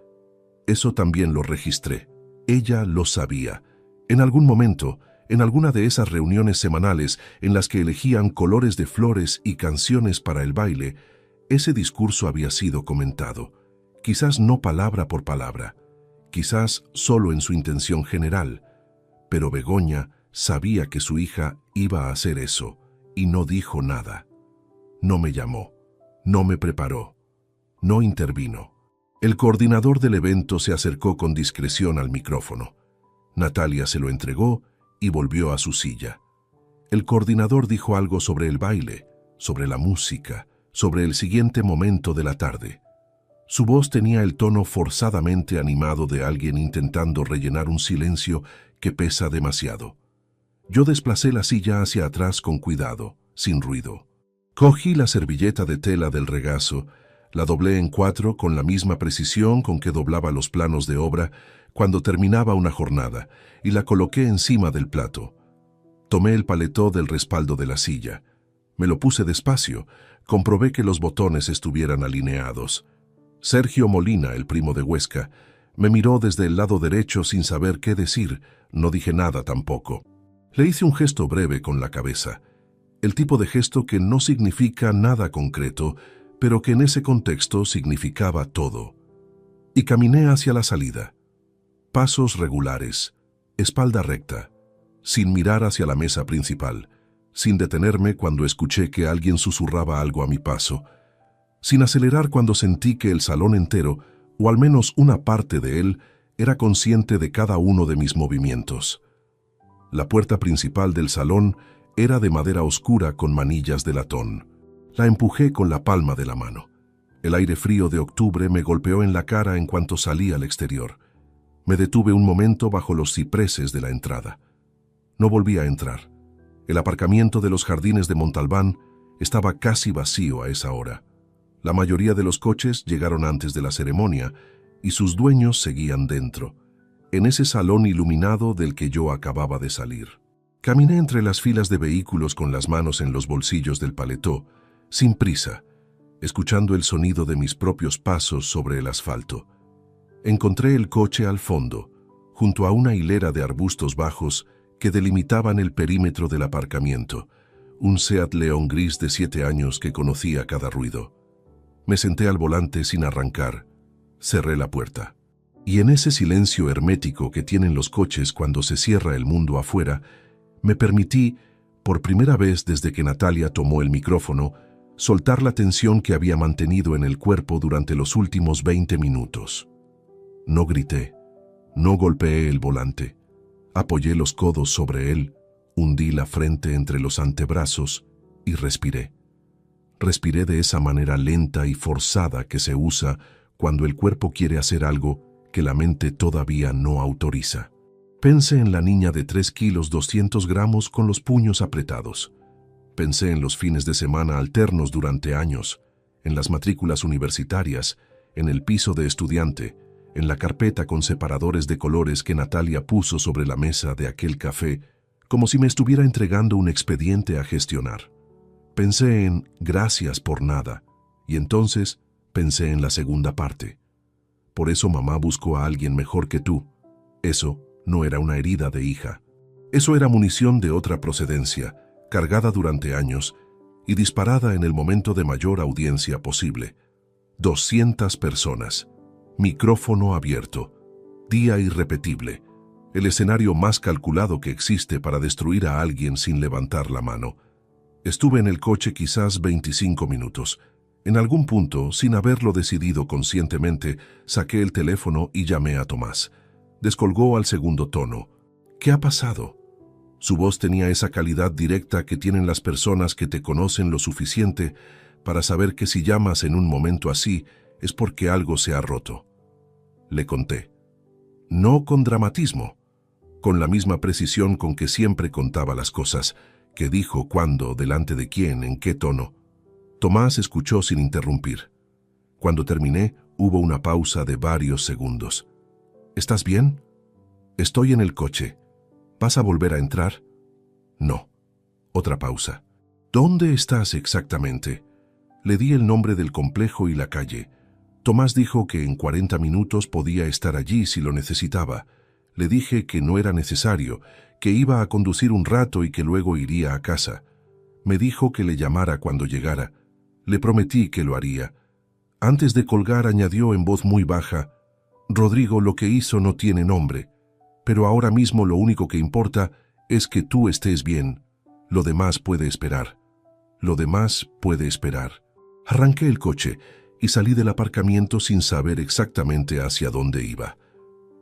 Eso también lo registré. Ella lo sabía. En algún momento, en alguna de esas reuniones semanales en las que elegían colores de flores y canciones para el baile, ese discurso había sido comentado, quizás no palabra por palabra, quizás solo en su intención general, pero Begoña sabía que su hija iba a hacer eso y no dijo nada. No me llamó, no me preparó, no intervino. El coordinador del evento se acercó con discreción al micrófono. Natalia se lo entregó y volvió a su silla. El coordinador dijo algo sobre el baile, sobre la música, sobre el siguiente momento de la tarde. Su voz tenía el tono forzadamente animado de alguien intentando rellenar un silencio que pesa demasiado. Yo desplacé la silla hacia atrás con cuidado, sin ruido. Cogí la servilleta de tela del regazo, la doblé en 4 con la misma precisión con que doblaba los planos de obra cuando terminaba una jornada, y la coloqué encima del plato. Tomé el paletó del respaldo de la silla. Me lo puse despacio, comprobé que los botones estuvieran alineados. Sergio Molina, el primo de Huesca, me miró desde el lado derecho sin saber qué decir, no dije nada tampoco. Le hice un gesto breve con la cabeza, el tipo de gesto que no significa nada concreto, pero que en ese contexto significaba todo. Y caminé hacia la salida. Pasos regulares, espalda recta, sin mirar hacia la mesa principal, sin detenerme cuando escuché que alguien susurraba algo a mi paso, sin acelerar cuando sentí que el salón entero, o al menos una parte de él, era consciente de cada uno de mis movimientos. La puerta principal del salón era de madera oscura con manillas de latón. La empujé con la palma de la mano. El aire frío de octubre me golpeó en la cara en cuanto salí al exterior. Me detuve un momento bajo los cipreses de la entrada. No volví a entrar. El aparcamiento de los jardines de Montalbán estaba casi vacío a esa hora. La mayoría de los coches llegaron antes de la ceremonia y sus dueños seguían dentro, en ese salón iluminado del que yo acababa de salir. Caminé entre las filas de vehículos con las manos en los bolsillos del paletó, sin prisa, escuchando el sonido de mis propios pasos sobre el asfalto. Encontré el coche al fondo, junto a una hilera de arbustos bajos que delimitaban el perímetro del aparcamiento, un Seat León gris de 7 años que conocía cada ruido. Me senté al volante sin arrancar, cerré la puerta. Y en ese silencio hermético que tienen los coches cuando se cierra el mundo afuera, me permití, por primera vez desde que Natalia tomó el micrófono, soltar la tensión que había mantenido en el cuerpo durante los últimos 20 minutos. No grité, no golpeé el volante. Apoyé los codos sobre él, hundí la frente entre los antebrazos y respiré. Respiré de esa manera lenta y forzada que se usa cuando el cuerpo quiere hacer algo que la mente todavía no autoriza. Pensé en la niña de 3 kilos 200 gramos con los puños apretados. Pensé en los fines de semana alternos durante años, en las matrículas universitarias, en el piso de estudiante, en la carpeta con separadores de colores que Natalia puso sobre la mesa de aquel café, como si me estuviera entregando un expediente a gestionar. Pensé en gracias por nada, y entonces pensé en la segunda parte. Por eso mamá buscó a alguien mejor que tú. Eso no era una herida de hija. Eso era munición de otra procedencia, cargada durante años y disparada en el momento de mayor audiencia posible. 200 personas. Micrófono abierto. Día irrepetible. El escenario más calculado que existe para destruir a alguien sin levantar la mano. Estuve en el coche quizás 25 minutos. En algún punto, sin haberlo decidido conscientemente, saqué el teléfono y llamé a Tomás. Descolgó al segundo tono. ¿Qué ha pasado? Su voz tenía esa calidad directa que tienen las personas que te conocen lo suficiente para saber que si llamas en un momento así es porque algo se ha roto. Le conté. No con dramatismo, con la misma precisión con que siempre contaba las cosas, qué dijo, cuándo, delante de quién, en qué tono. Tomás escuchó sin interrumpir. Cuando terminé, hubo una pausa de varios segundos. ¿Estás bien? Estoy en el coche. ¿Vas a volver a entrar? No. Otra pausa. ¿Dónde estás exactamente? Le di el nombre del complejo y la calle. Tomás dijo que en 40 minutos podía estar allí si lo necesitaba. Le dije que no era necesario, que iba a conducir un rato y que luego iría a casa. Me dijo que le llamara cuando llegara. Le prometí que lo haría. Antes de colgar añadió en voz muy baja: Rodrigo, lo que hizo no tiene nombre, pero ahora mismo lo único que importa es que tú estés bien. Lo demás puede esperar. Lo demás puede esperar. Arranqué el coche y salí del aparcamiento sin saber exactamente hacia dónde iba.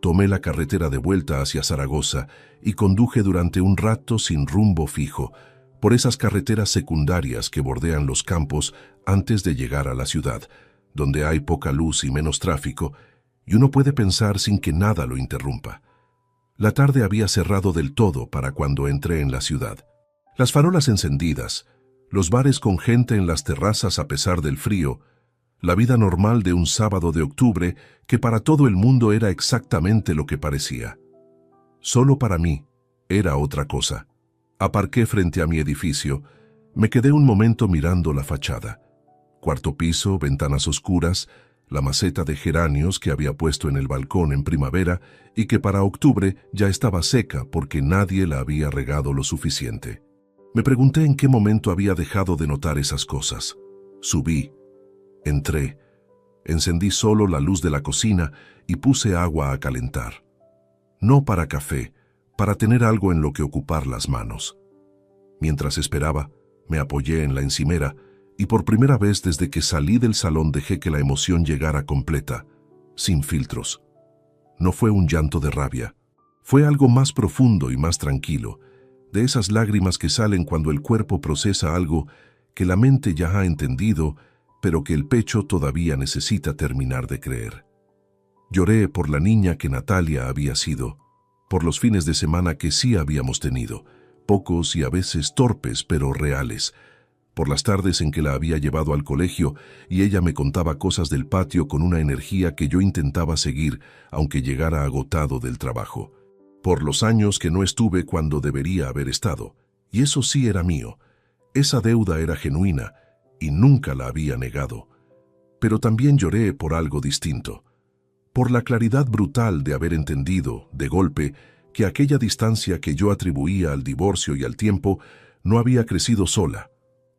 Tomé la carretera de vuelta hacia Zaragoza y conduje durante un rato sin rumbo fijo, por esas carreteras secundarias que bordean los campos antes de llegar a la ciudad, donde hay poca luz y menos tráfico, y uno puede pensar sin que nada lo interrumpa. La tarde había cerrado del todo para cuando entré en la ciudad. Las farolas encendidas, los bares con gente en las terrazas a pesar del frío, la vida normal de un sábado de octubre que para todo el mundo era exactamente lo que parecía. Solo para mí era otra cosa. Aparqué frente a mi edificio. Me quedé un momento mirando la fachada. Cuarto piso, ventanas oscuras, la maceta de geranios que había puesto en el balcón en primavera y que para octubre ya estaba seca porque nadie la había regado lo suficiente. Me pregunté en qué momento había dejado de notar esas cosas. Subí, entré, encendí solo la luz de la cocina y puse agua a calentar. No para café, para tener algo en lo que ocupar las manos. Mientras esperaba, me apoyé en la encimera y por primera vez desde que salí del salón dejé que la emoción llegara completa, sin filtros. No fue un llanto de rabia, fue algo más profundo y más tranquilo, de esas lágrimas que salen cuando el cuerpo procesa algo que la mente ya ha entendido, pero que el pecho todavía necesita terminar de creer. Lloré por la niña que Natalia había sido, por los fines de semana que sí habíamos tenido, pocos y a veces torpes pero reales, por las tardes en que la había llevado al colegio y ella me contaba cosas del patio con una energía que yo intentaba seguir aunque llegara agotado del trabajo, por los años que no estuve cuando debería haber estado, y eso sí era mío. Esa deuda era genuina y nunca la había negado. Pero también lloré por algo distinto, por la claridad brutal de haber entendido, de golpe, que aquella distancia que yo atribuía al divorcio y al tiempo no había crecido sola,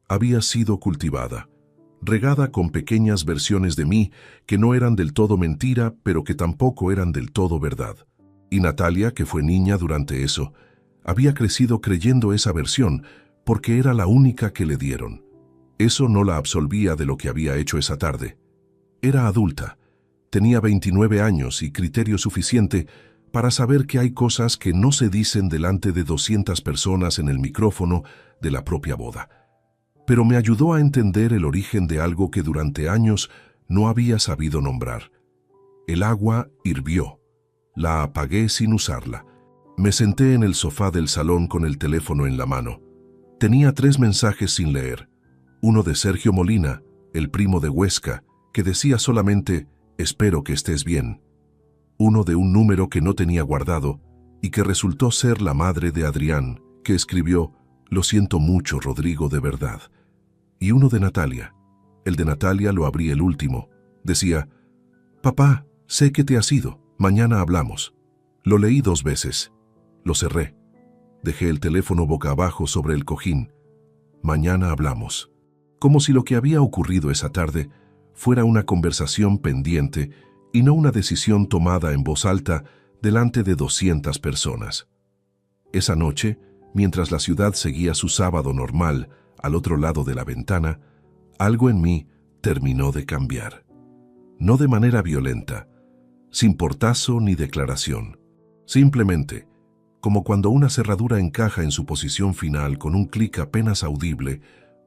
había sido cultivada, regada con pequeñas versiones de mí que no eran del todo mentira, pero que tampoco eran del todo verdad. Y Natalia, que fue niña durante eso, había crecido creyendo esa versión porque era la única que le dieron. Eso no la absolvía de lo que había hecho esa tarde. Era adulta, tenía 29 años y criterio suficiente para saber que hay cosas que no se dicen delante de 200 personas en el micrófono de la propia boda. Pero me ayudó a entender el origen de algo que durante años no había sabido nombrar. El agua hirvió. La apagué sin usarla. Me senté en el sofá del salón con el teléfono en la mano. Tenía 3 mensajes sin leer. Uno de Sergio Molina, el primo de Huesca, que decía solamente «Espero que estés bien». Uno de un número que no tenía guardado y que resultó ser la madre de Adrián, que escribió «Lo siento mucho, Rodrigo, de verdad». Y uno de Natalia. El de Natalia lo abrí el último. Decía «Papá, sé que te has ido. Mañana hablamos». Lo leí 2 veces. Lo cerré. Dejé el teléfono boca abajo sobre el cojín. Mañana hablamos. Como si lo que había ocurrido esa tarde fuera una conversación pendiente y no una decisión tomada en voz alta delante de 200 personas. Esa noche, mientras la ciudad seguía su sábado normal al otro lado de la ventana, algo en mí terminó de cambiar. No de manera violenta, sin portazo ni declaración. Simplemente, como cuando una cerradura encaja en su posición final con un clic apenas audible,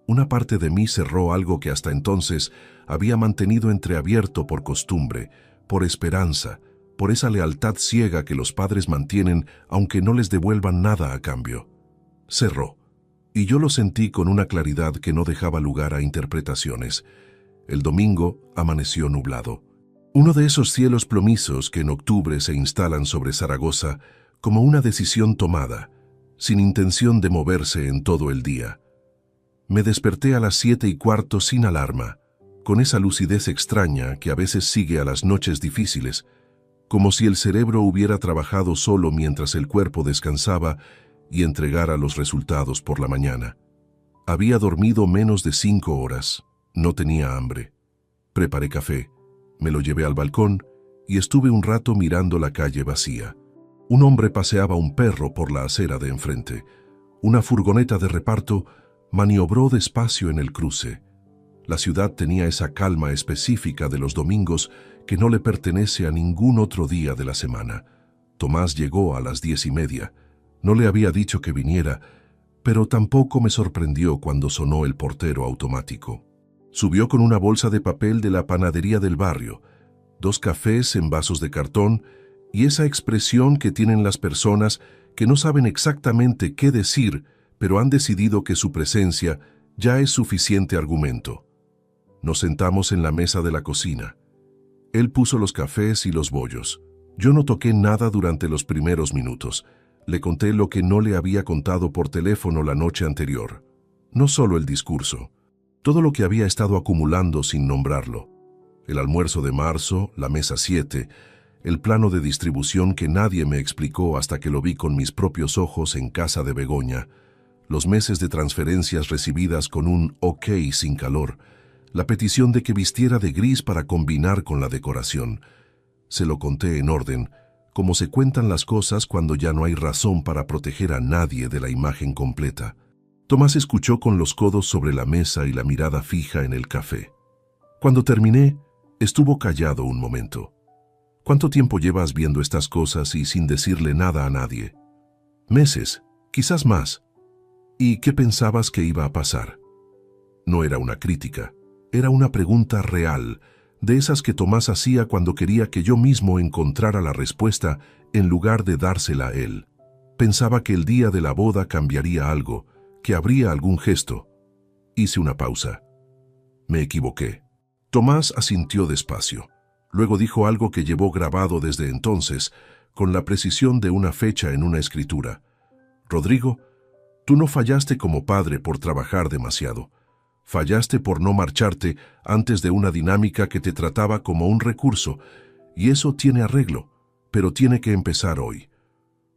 una parte de mí cerró algo que hasta entonces había mantenido entreabierto por costumbre, por esperanza, por esa lealtad ciega que los padres mantienen aunque no les devuelvan nada a cambio. Cerró, y yo lo sentí con una claridad que no dejaba lugar a interpretaciones. El domingo amaneció nublado. Uno de esos cielos plomizos que en octubre se instalan sobre Zaragoza como una decisión tomada, sin intención de moverse en todo el día. Me desperté a las 7:15 sin alarma, con esa lucidez extraña que a veces sigue a las noches difíciles, como si el cerebro hubiera trabajado solo mientras el cuerpo descansaba y entregara los resultados por la mañana. Había dormido menos de 5 horas, no tenía hambre. Preparé café, me lo llevé al balcón y estuve un rato mirando la calle vacía. Un hombre paseaba un perro por la acera de enfrente. Una furgoneta de reparto maniobró despacio en el cruce. La ciudad tenía esa calma específica de los domingos que no le pertenece a ningún otro día de la semana. Tomás llegó a las 10:30. No le había dicho que viniera, pero tampoco me sorprendió cuando sonó el portero automático. Subió con una bolsa de papel de la panadería del barrio, 2 cafés en vasos de cartón y esa expresión que tienen las personas que no saben exactamente qué decir, pero han decidido que su presencia ya es suficiente argumento. Nos sentamos en la mesa de la cocina. Él puso los cafés y los bollos. Yo no toqué nada durante los primeros minutos. Le conté lo que no le había contado por teléfono la noche anterior. No solo el discurso, todo lo que había estado acumulando sin nombrarlo. El almuerzo de marzo, la mesa 7, el plano de distribución que nadie me explicó hasta que lo vi con mis propios ojos en casa de Begoña, los meses de transferencias recibidas con un OK sin calor, la petición de que vistiera de gris para combinar con la decoración. Se lo conté en orden, como se cuentan las cosas cuando ya no hay razón para proteger a nadie de la imagen completa. Tomás escuchó con los codos sobre la mesa y la mirada fija en el café. Cuando terminé, estuvo callado un momento. ¿Cuánto tiempo llevas viendo estas cosas y sin decirle nada a nadie? Meses, quizás más. ¿Y qué pensabas que iba a pasar? No era una crítica, era una pregunta real, de esas que Tomás hacía cuando quería que yo mismo encontrara la respuesta en lugar de dársela a él. Pensaba que el día de la boda cambiaría algo, que habría algún gesto. Hice una pausa. Me equivoqué. Tomás asintió despacio. Luego dijo algo que llevó grabado desde entonces, con la precisión de una fecha en una escritura. Rodrigo, tú no fallaste como padre por trabajar demasiado. Fallaste por no marcharte antes de una dinámica que te trataba como un recurso, y eso tiene arreglo, pero tiene que empezar hoy.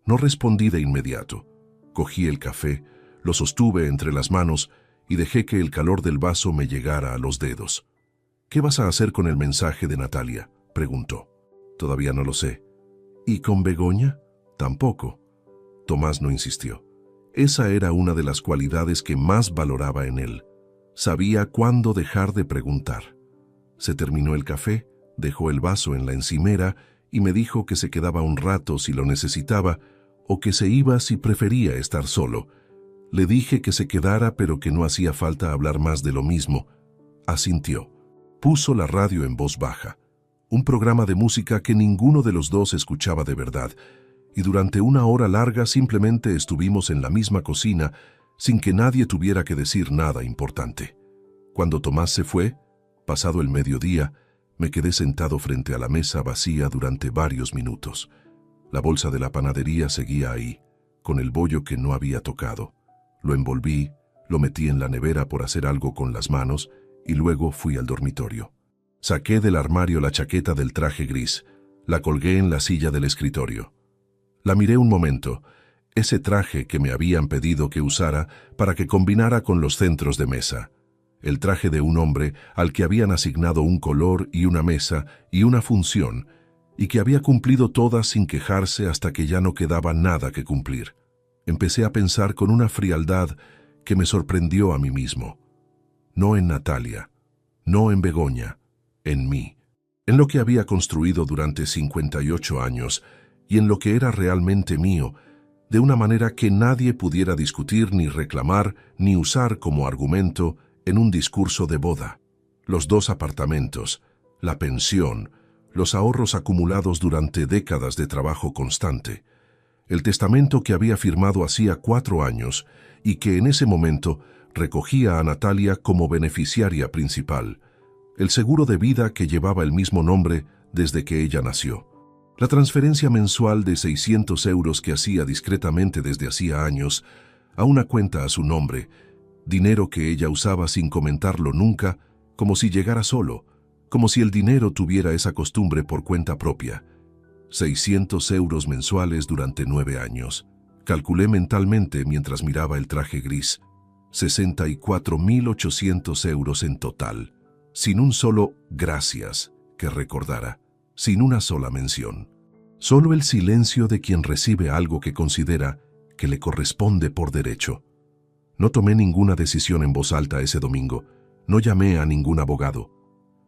No respondí de inmediato. Cogí el café, lo sostuve entre las manos y dejé que el calor del vaso me llegara a los dedos. ¿Qué vas a hacer con el mensaje de Natalia?, preguntó. Todavía no lo sé. ¿Y con Begoña? Tampoco. Tomás no insistió. Esa era una de las cualidades que más valoraba en él. Sabía cuándo dejar de preguntar. Se terminó el café, dejó el vaso en la encimera y me dijo que se quedaba un rato si lo necesitaba o que se iba si prefería estar solo. Le dije que se quedara, pero que no hacía falta hablar más de lo mismo. Asintió. Puso la radio en voz baja, un programa de música que ninguno de los dos escuchaba de verdad, y durante una hora larga simplemente estuvimos en la misma cocina sin que nadie tuviera que decir nada importante. Cuando Tomás se fue, pasado el mediodía, me quedé sentado frente a la mesa vacía durante varios minutos. La bolsa de la panadería seguía ahí, con el bollo que no había tocado. Lo envolví, lo metí en la nevera por hacer algo con las manos y luego fui al dormitorio. Saqué del armario la chaqueta del traje gris, la colgué en la silla del escritorio. La miré un momento, ese traje que me habían pedido que usara para que combinara con los centros de mesa. El traje de un hombre al que habían asignado un color y una mesa y una función, y que había cumplido todas sin quejarse hasta que ya no quedaba nada que cumplir. Empecé a pensar con una frialdad que me sorprendió a mí mismo. No en Natalia, no en Begoña, en mí, en lo que había construido durante 58 años y en lo que era realmente mío, de una manera que nadie pudiera discutir ni reclamar ni usar como argumento en un discurso de boda. Los 2 apartamentos, la pensión, los ahorros acumulados durante décadas de trabajo constante, el testamento que había firmado hacía 4 años y que en ese momento recogía a Natalia como beneficiaria principal, el seguro de vida que llevaba el mismo nombre desde que ella nació, la transferencia mensual de 600 euros que hacía discretamente desde hacía años a una cuenta a su nombre, dinero que ella usaba sin comentarlo nunca, como si llegara solo, como si el dinero tuviera esa costumbre por cuenta propia. 600 euros mensuales durante 9 años. Calculé mentalmente mientras miraba el traje gris. 64.800 euros en total, sin un solo gracias que recordara, sin una sola mención. Solo el silencio de quien recibe algo que considera que le corresponde por derecho. No tomé ninguna decisión en voz alta ese domingo, no llamé a ningún abogado,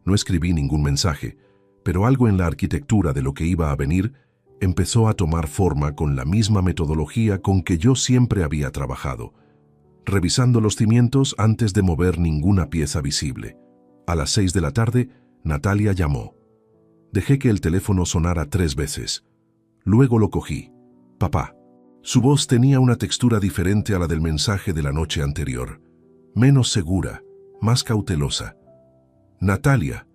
no escribí ningún mensaje, pero algo en la arquitectura de lo que iba a venir empezó a tomar forma con la misma metodología con que yo siempre había trabajado, revisando los cimientos antes de mover ninguna pieza visible. A las 6 de la tarde, Natalia llamó. Dejé que el teléfono sonara 3 veces. Luego lo cogí. Papá. Su voz tenía una textura diferente a la del mensaje de la noche anterior. Menos segura, más cautelosa. Natalia.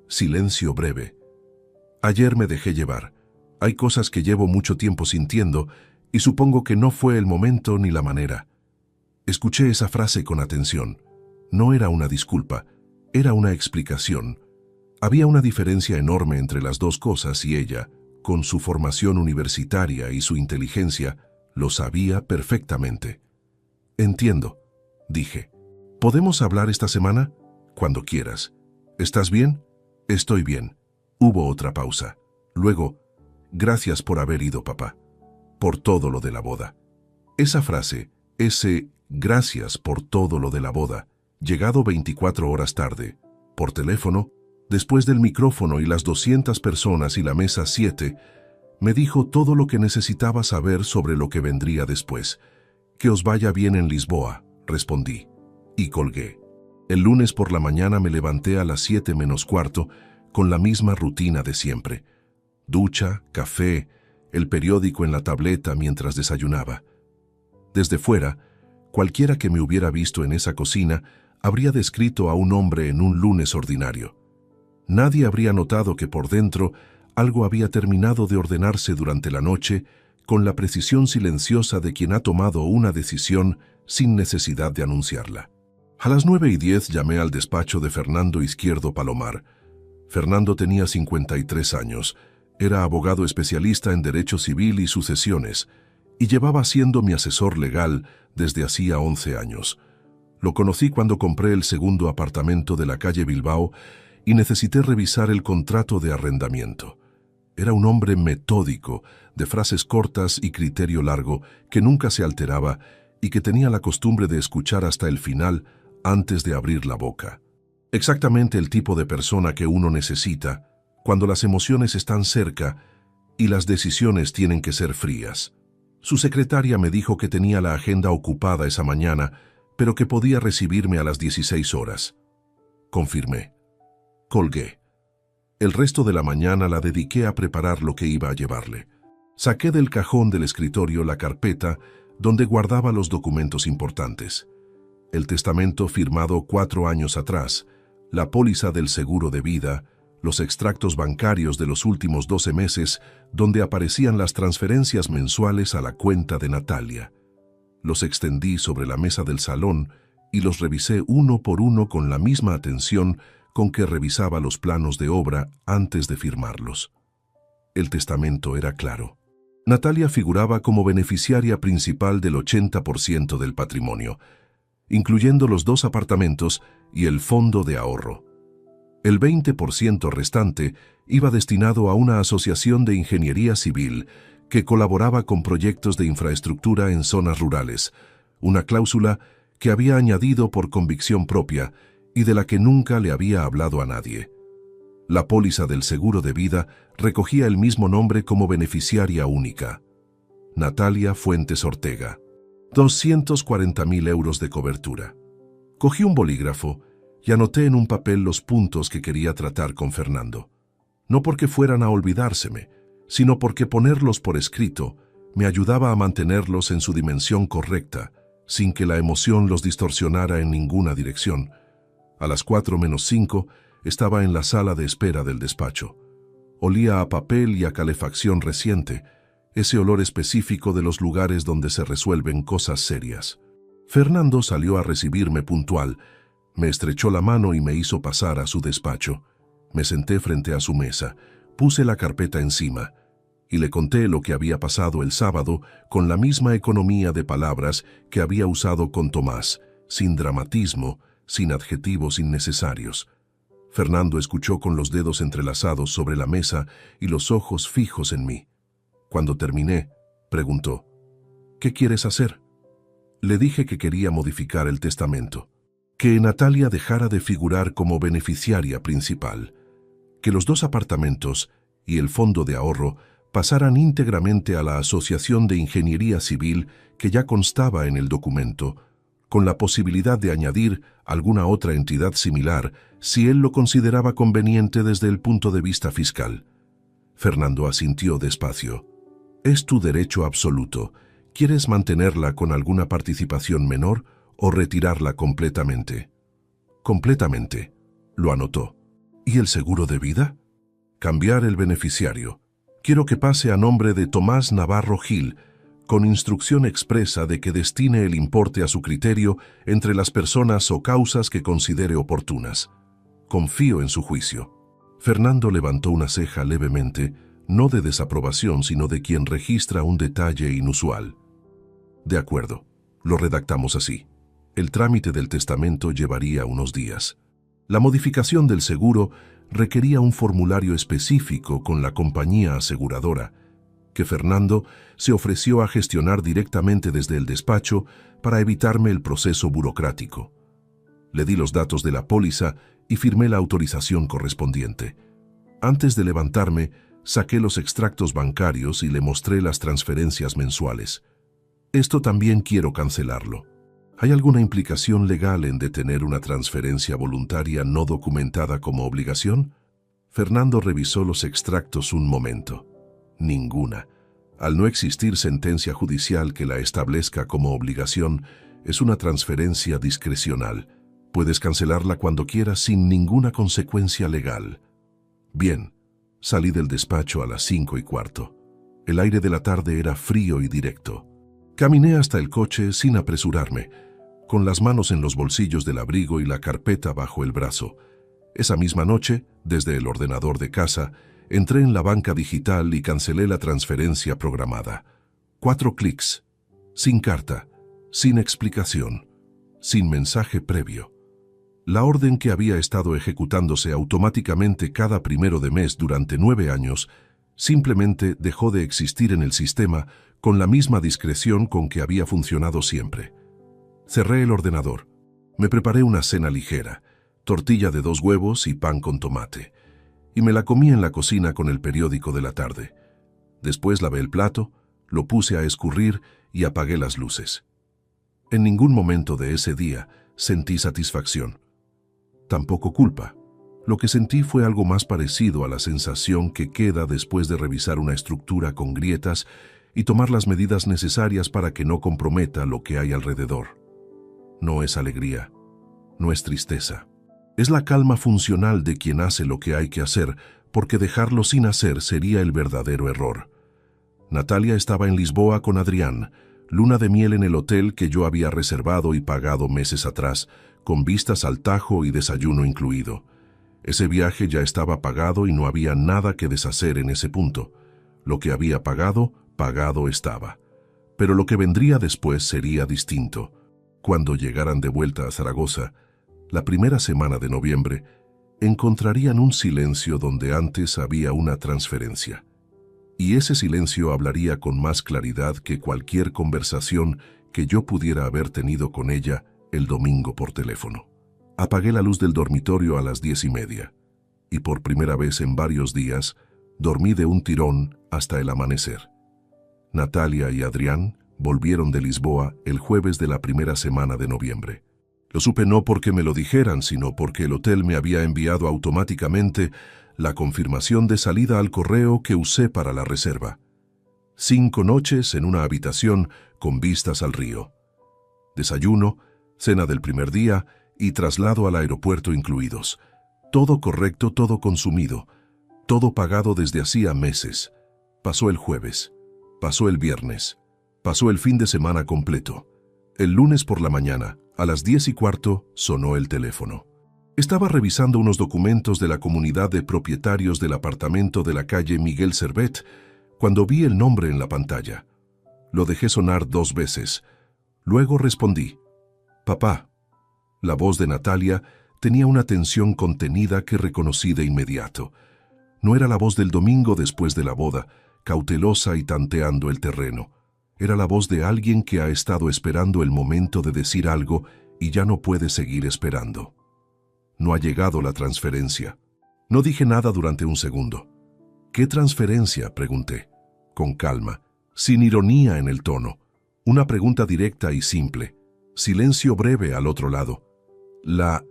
Silencio breve. Ayer me dejé llevar. Hay cosas que llevo mucho tiempo sintiendo y supongo que no fue el momento ni la manera. Escuché esa frase con atención. No era una disculpa, era una explicación. Había una diferencia enorme entre las dos cosas y ella, con su formación universitaria y su inteligencia, lo sabía perfectamente. Entiendo, dije. ¿Podemos hablar esta semana? Cuando quieras. ¿Estás bien? Estoy bien. Hubo otra pausa. Luego, gracias por haber ido, papá. Por todo lo de la boda. Esa frase, ese gracias por todo lo de la boda, llegado 24 horas tarde, por teléfono, después del micrófono y las 200 personas y la mesa 7, me dijo todo lo que necesitaba saber sobre lo que vendría después. Que os vaya bien en Lisboa, respondí, y colgué. El lunes por la mañana me levanté a las 7 menos cuarto, con la misma rutina de siempre. Ducha, café, el periódico en la tableta mientras desayunaba. Desde fuera, cualquiera que me hubiera visto en esa cocina habría descrito a un hombre en un lunes ordinario. Nadie habría notado que por dentro algo había terminado de ordenarse durante la noche con la precisión silenciosa de quien ha tomado una decisión sin necesidad de anunciarla. A las 9:10 llamé al despacho de Fernando Izquierdo Palomar. Fernando tenía 53 años, era abogado especialista en Derecho Civil y Sucesiones, y llevaba siendo mi asesor legal desde hacía 11 años. Lo conocí cuando compré el segundo apartamento de la calle Bilbao y necesité revisar el contrato de arrendamiento. Era un hombre metódico, de frases cortas y criterio largo, que nunca se alteraba y que tenía la costumbre de escuchar hasta el final antes de abrir la boca. Exactamente el tipo de persona que uno necesita cuando las emociones están cerca y las decisiones tienen que ser frías. Su secretaria me dijo que tenía la agenda ocupada esa mañana, pero que podía recibirme a las 16 horas. Confirmé. Colgué. El resto de la mañana la dediqué a preparar lo que iba a llevarle. Saqué del cajón del escritorio la carpeta donde guardaba los documentos importantes. El testamento firmado 4 años atrás, la póliza del seguro de vida, los extractos bancarios de los últimos 12 meses donde aparecían las transferencias mensuales a la cuenta de Natalia. Los extendí sobre la mesa del salón y los revisé uno por uno con la misma atención con que revisaba los planos de obra antes de firmarlos. El testamento era claro. Natalia figuraba como beneficiaria principal del 80% del patrimonio, incluyendo los 2 apartamentos y el fondo de ahorro. El 20% restante iba destinado a una asociación de ingeniería civil que colaboraba con proyectos de infraestructura en zonas rurales, una cláusula que había añadido por convicción propia y de la que nunca le había hablado a nadie. La póliza del seguro de vida recogía el mismo nombre como beneficiaria única. Natalia Fuentes Ortega. 240.000 euros de cobertura. Cogí un bolígrafo y anoté en un papel los puntos que quería tratar con Fernando. No porque fueran a olvidárseme, sino porque ponerlos por escrito me ayudaba a mantenerlos en su dimensión correcta, sin que la emoción los distorsionara en ninguna dirección. A las 4:05 estaba en la sala de espera del despacho. Olía a papel y a calefacción reciente, ese olor específico de los lugares donde se resuelven cosas serias. Fernando salió a recibirme puntual, me estrechó la mano y me hizo pasar a su despacho. Me senté frente a su mesa, puse la carpeta encima y le conté lo que había pasado el sábado con la misma economía de palabras que había usado con Tomás, sin dramatismo, sin adjetivos innecesarios. Fernando escuchó con los dedos entrelazados sobre la mesa y los ojos fijos en mí. Cuando terminé, preguntó, ¿qué quieres hacer? Le dije que quería modificar el testamento, que Natalia dejara de figurar como beneficiaria principal, que los 2 apartamentos y el fondo de ahorro pasaran íntegramente a la Asociación de Ingeniería Civil que ya constaba en el documento, con la posibilidad de añadir alguna otra entidad similar si él lo consideraba conveniente desde el punto de vista fiscal. Fernando asintió despacio. Es tu derecho absoluto. ¿Quieres mantenerla con alguna participación menor o retirarla completamente? Completamente, lo anotó. ¿Y el seguro de vida? Cambiar el beneficiario. Quiero que pase a nombre de Tomás Navarro Gil, con instrucción expresa de que destine el importe a su criterio entre las personas o causas que considere oportunas. Confío en su juicio. Fernando levantó una ceja levemente, no de desaprobación, sino de quien registra un detalle inusual. De acuerdo, lo redactamos así. El trámite del testamento llevaría unos días. La modificación del seguro requería un formulario específico con la compañía aseguradora, que Fernando se ofreció a gestionar directamente desde el despacho para evitarme el proceso burocrático. Le di los datos de la póliza y firmé la autorización correspondiente. Antes de levantarme, saqué los extractos bancarios y le mostré las transferencias mensuales. Esto también quiero cancelarlo. ¿Hay alguna implicación legal en detener una transferencia voluntaria no documentada como obligación? Fernando revisó los extractos un momento. Ninguna. Al no existir sentencia judicial que la establezca como obligación, es una transferencia discrecional. Puedes cancelarla cuando quieras sin ninguna consecuencia legal. Bien, salí del despacho a las 5:15. El aire de la tarde era frío y directo. Caminé hasta el coche sin apresurarme, con las manos en los bolsillos del abrigo y la carpeta bajo el brazo. Esa misma noche, desde el ordenador de casa, entré en la banca digital y cancelé la transferencia programada. 4 clics, sin carta, sin explicación, sin mensaje previo. La orden que había estado ejecutándose automáticamente cada 1 de mes durante 9 años simplemente dejó de existir en el sistema con la misma discreción con que había funcionado siempre. Cerré el ordenador. Me preparé una cena ligera, tortilla de 2 huevos y pan con tomate, y me la comí en la cocina con el periódico de la tarde. Después lavé el plato, lo puse a escurrir y apagué las luces. En ningún momento de ese día sentí satisfacción. Tampoco culpa. Lo que sentí fue algo más parecido a la sensación que queda después de revisar una estructura con grietas y tomar las medidas necesarias para que no comprometa lo que hay alrededor. No es alegría, no es tristeza. Es la calma funcional de quien hace lo que hay que hacer, porque dejarlo sin hacer sería el verdadero error. Natalia estaba en Lisboa con Adrián, luna de miel en el hotel que yo había reservado y pagado meses atrás, con vistas al Tajo y desayuno incluido. Ese viaje ya estaba pagado y no había nada que deshacer en ese punto. Lo que había pagado, pagado estaba. Pero lo que vendría después sería distinto. Cuando llegaran de vuelta a Zaragoza, la primera semana de noviembre, encontrarían un silencio donde antes había una transferencia. Y ese silencio hablaría con más claridad que cualquier conversación que yo pudiera haber tenido con ella el domingo por teléfono. Apagué la luz del dormitorio a las 10:30, y por primera vez en varios días dormí de un tirón hasta el amanecer. Natalia y Adrián volvieron de Lisboa el jueves de la primera semana de noviembre. Lo supe no porque me lo dijeran, sino porque el hotel me había enviado automáticamente la confirmación de salida al correo que usé para la reserva. 5 noches en una habitación con vistas al río. Desayuno, cena del primer día y traslado al aeropuerto incluidos. Todo correcto, todo consumido, todo pagado desde hacía meses. Pasó el jueves, pasó el viernes, pasó el fin de semana completo. El lunes por la mañana, a las 10:15, sonó el teléfono. Estaba revisando unos documentos de la comunidad de propietarios del apartamento de la calle Miguel Servet cuando vi el nombre en la pantalla. Lo dejé sonar 2 veces. Luego respondí: «Papá». La voz de Natalia tenía una tensión contenida que reconocí de inmediato. No era la voz del domingo después de la boda, cautelosa y tanteando el terreno. Era la voz de alguien que ha estado esperando el momento de decir algo y ya no puede seguir esperando. No ha llegado la transferencia. No dije nada durante un segundo. «¿Qué transferencia?», pregunté, con calma, sin ironía en el tono. Una pregunta directa y simple. Silencio breve al otro lado. La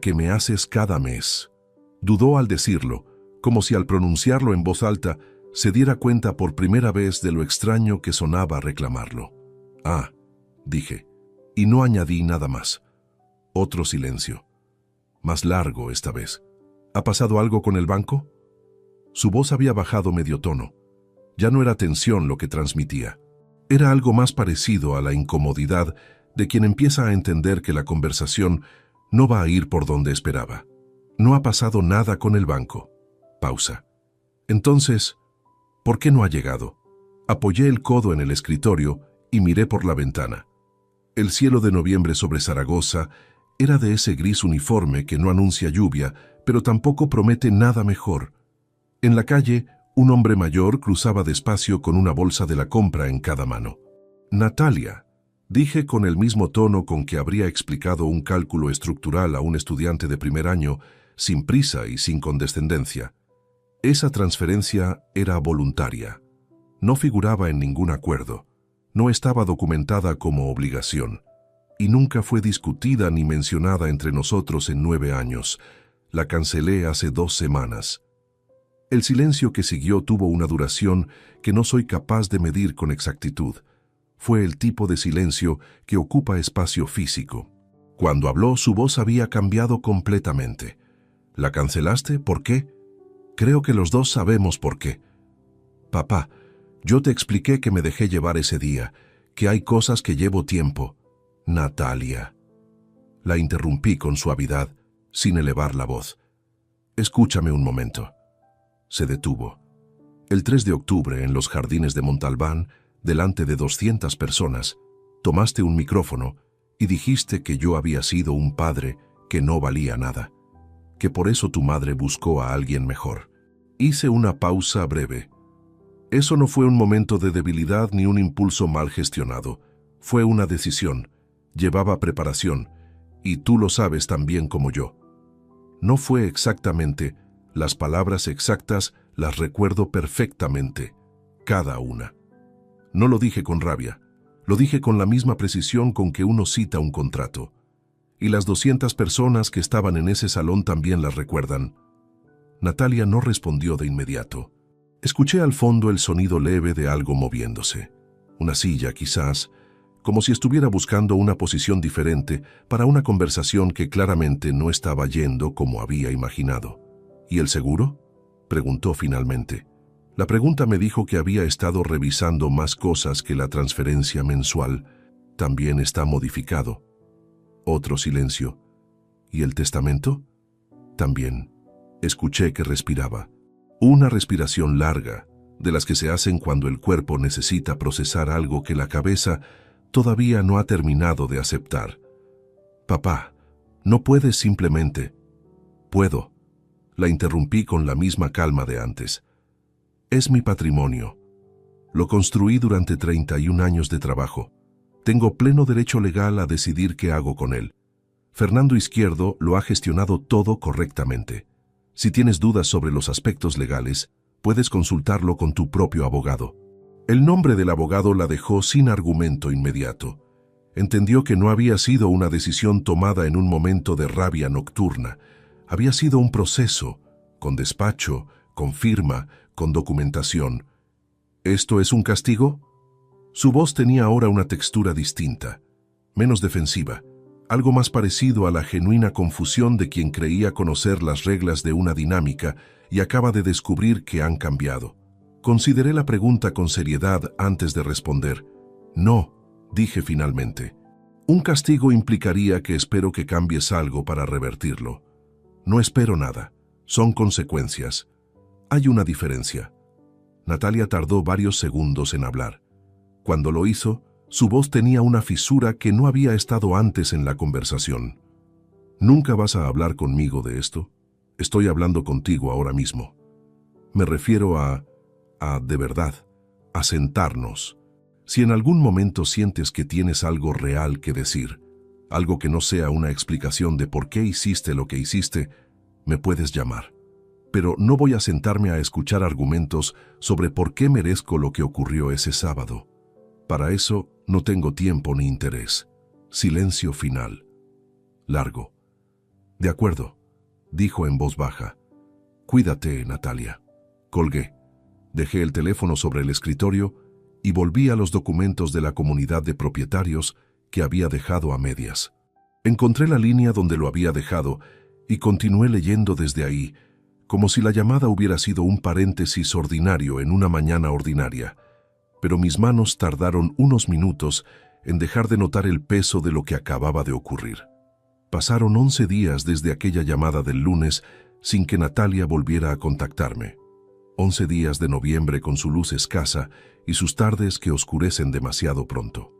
que me haces cada mes». Dudó al decirlo, como si al pronunciarlo en voz alta se diera cuenta por primera vez de lo extraño que sonaba reclamarlo. «Ah», dije, y no añadí nada más. Otro silencio. Más largo esta vez. «¿Ha pasado algo con el banco?». Su voz había bajado medio tono. Ya no era tensión lo que transmitía. Era algo más parecido a la incomodidad de quien empieza a entender que la conversación no va a ir por donde esperaba. «No ha pasado nada con el banco». Pausa. «Entonces, ¿por qué no ha llegado?». Apoyé el codo en el escritorio y miré por la ventana. El cielo de noviembre sobre Zaragoza era de ese gris uniforme que no anuncia lluvia, pero tampoco promete nada mejor. En la calle, un hombre mayor cruzaba despacio con una bolsa de la compra en cada mano. «Natalia», dije con el mismo tono con que habría explicado un cálculo estructural a un estudiante de primer año, sin prisa y sin condescendencia. Esa transferencia era voluntaria. No figuraba en ningún acuerdo. No estaba documentada como obligación. Y nunca fue discutida ni mencionada entre nosotros en 9 años. La cancelé hace 2 semanas. El silencio que siguió tuvo una duración que no soy capaz de medir con exactitud. Fue el tipo de silencio que ocupa espacio físico. Cuando habló, su voz había cambiado completamente. ¿La cancelaste? ¿Por qué? Creo que los dos sabemos por qué. Papá, yo te expliqué que me dejé llevar ese día, que hay cosas que llevo tiempo. Natalia. La interrumpí con suavidad, sin elevar la voz. Escúchame un momento. Se detuvo. El 3 de octubre, en los jardines de Montalbán, delante de 200 personas, tomaste un micrófono y dijiste que yo había sido un padre que no valía nada, que por eso tu madre buscó a alguien mejor. Hice una pausa breve. Eso no fue un momento de debilidad ni un impulso mal gestionado. Fue una decisión. Llevaba preparación, y tú lo sabes tan bien como yo. No fue exactamente, las palabras exactas las recuerdo perfectamente, cada una. No lo dije con rabia, lo dije con la misma precisión con que uno cita un contrato. Y las 200 personas que estaban en ese salón también las recuerdan. Natalia no respondió de inmediato. Escuché al fondo el sonido leve de algo moviéndose. Una silla, quizás, como si estuviera buscando una posición diferente para una conversación que claramente no estaba yendo como había imaginado. ¿Y el seguro?, preguntó finalmente. La pregunta me dijo que había estado revisando más cosas que la transferencia mensual. También está modificado. Otro silencio. ¿Y el testamento? También. Escuché que respiraba. Una respiración larga, de las que se hacen cuando el cuerpo necesita procesar algo que la cabeza todavía no ha terminado de aceptar. Papá, no puedes simplemente. Puedo. La interrumpí con la misma calma de antes. Es mi patrimonio. Lo construí durante 31 años de trabajo. Tengo pleno derecho legal a decidir qué hago con él. Fernando Izquierdo lo ha gestionado todo correctamente. Si tienes dudas sobre los aspectos legales, puedes consultarlo con tu propio abogado. El nombre del abogado la dejó sin argumento inmediato. Entendió que no había sido una decisión tomada en un momento de rabia nocturna. Había sido un proceso, con despacho, con firma, con documentación. ¿Esto es un castigo? Su voz tenía ahora una textura distinta, menos defensiva, algo más parecido a la genuina confusión de quien creía conocer las reglas de una dinámica y acaba de descubrir que han cambiado. Consideré la pregunta con seriedad antes de responder. No, dije finalmente. Un castigo implicaría que espero que cambies algo para revertirlo. No espero nada. Son consecuencias. Hay una diferencia. Natalia tardó varios segundos en hablar. Cuando lo hizo, su voz tenía una fisura que no había estado antes en la conversación. ¿Nunca vas a hablar conmigo de esto? Estoy hablando contigo ahora mismo. Me refiero de verdad, a sentarnos. Si en algún momento sientes que tienes algo real que decir, algo que no sea una explicación de por qué hiciste lo que hiciste, me puedes llamar. Pero no voy a sentarme a escuchar argumentos sobre por qué merezco lo que ocurrió ese sábado. Para eso no tengo tiempo ni interés. Silencio final. Largo. De acuerdo, dijo en voz baja. Cuídate, Natalia. Colgué. Dejé el teléfono sobre el escritorio y volví a los documentos de la comunidad de propietarios que había dejado a medias. Encontré la línea donde lo había dejado y continué leyendo desde ahí, como si la llamada hubiera sido un paréntesis ordinario en una mañana ordinaria. Pero mis manos tardaron unos minutos en dejar de notar el peso de lo que acababa de ocurrir. Pasaron 11 días desde aquella llamada del lunes sin que Natalia volviera a contactarme. 11 días de noviembre con su luz escasa y sus tardes que oscurecen demasiado pronto.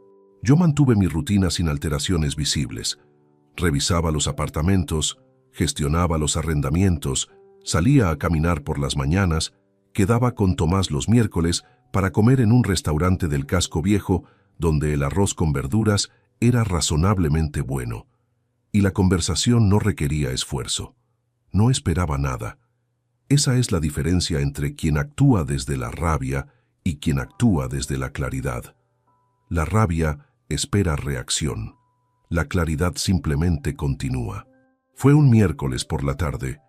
Yo mantuve mi rutina sin alteraciones visibles. Revisaba los apartamentos, gestionaba los arrendamientos, salía a caminar por las mañanas, quedaba con Tomás los miércoles para comer en un restaurante del casco viejo donde el arroz con verduras era razonablemente bueno. Y la conversación no requería esfuerzo. No esperaba nada. Esa es la diferencia entre quien actúa desde la rabia y quien actúa desde la claridad. La rabia espera reacción. La claridad simplemente continúa. Fue un miércoles por la tarde,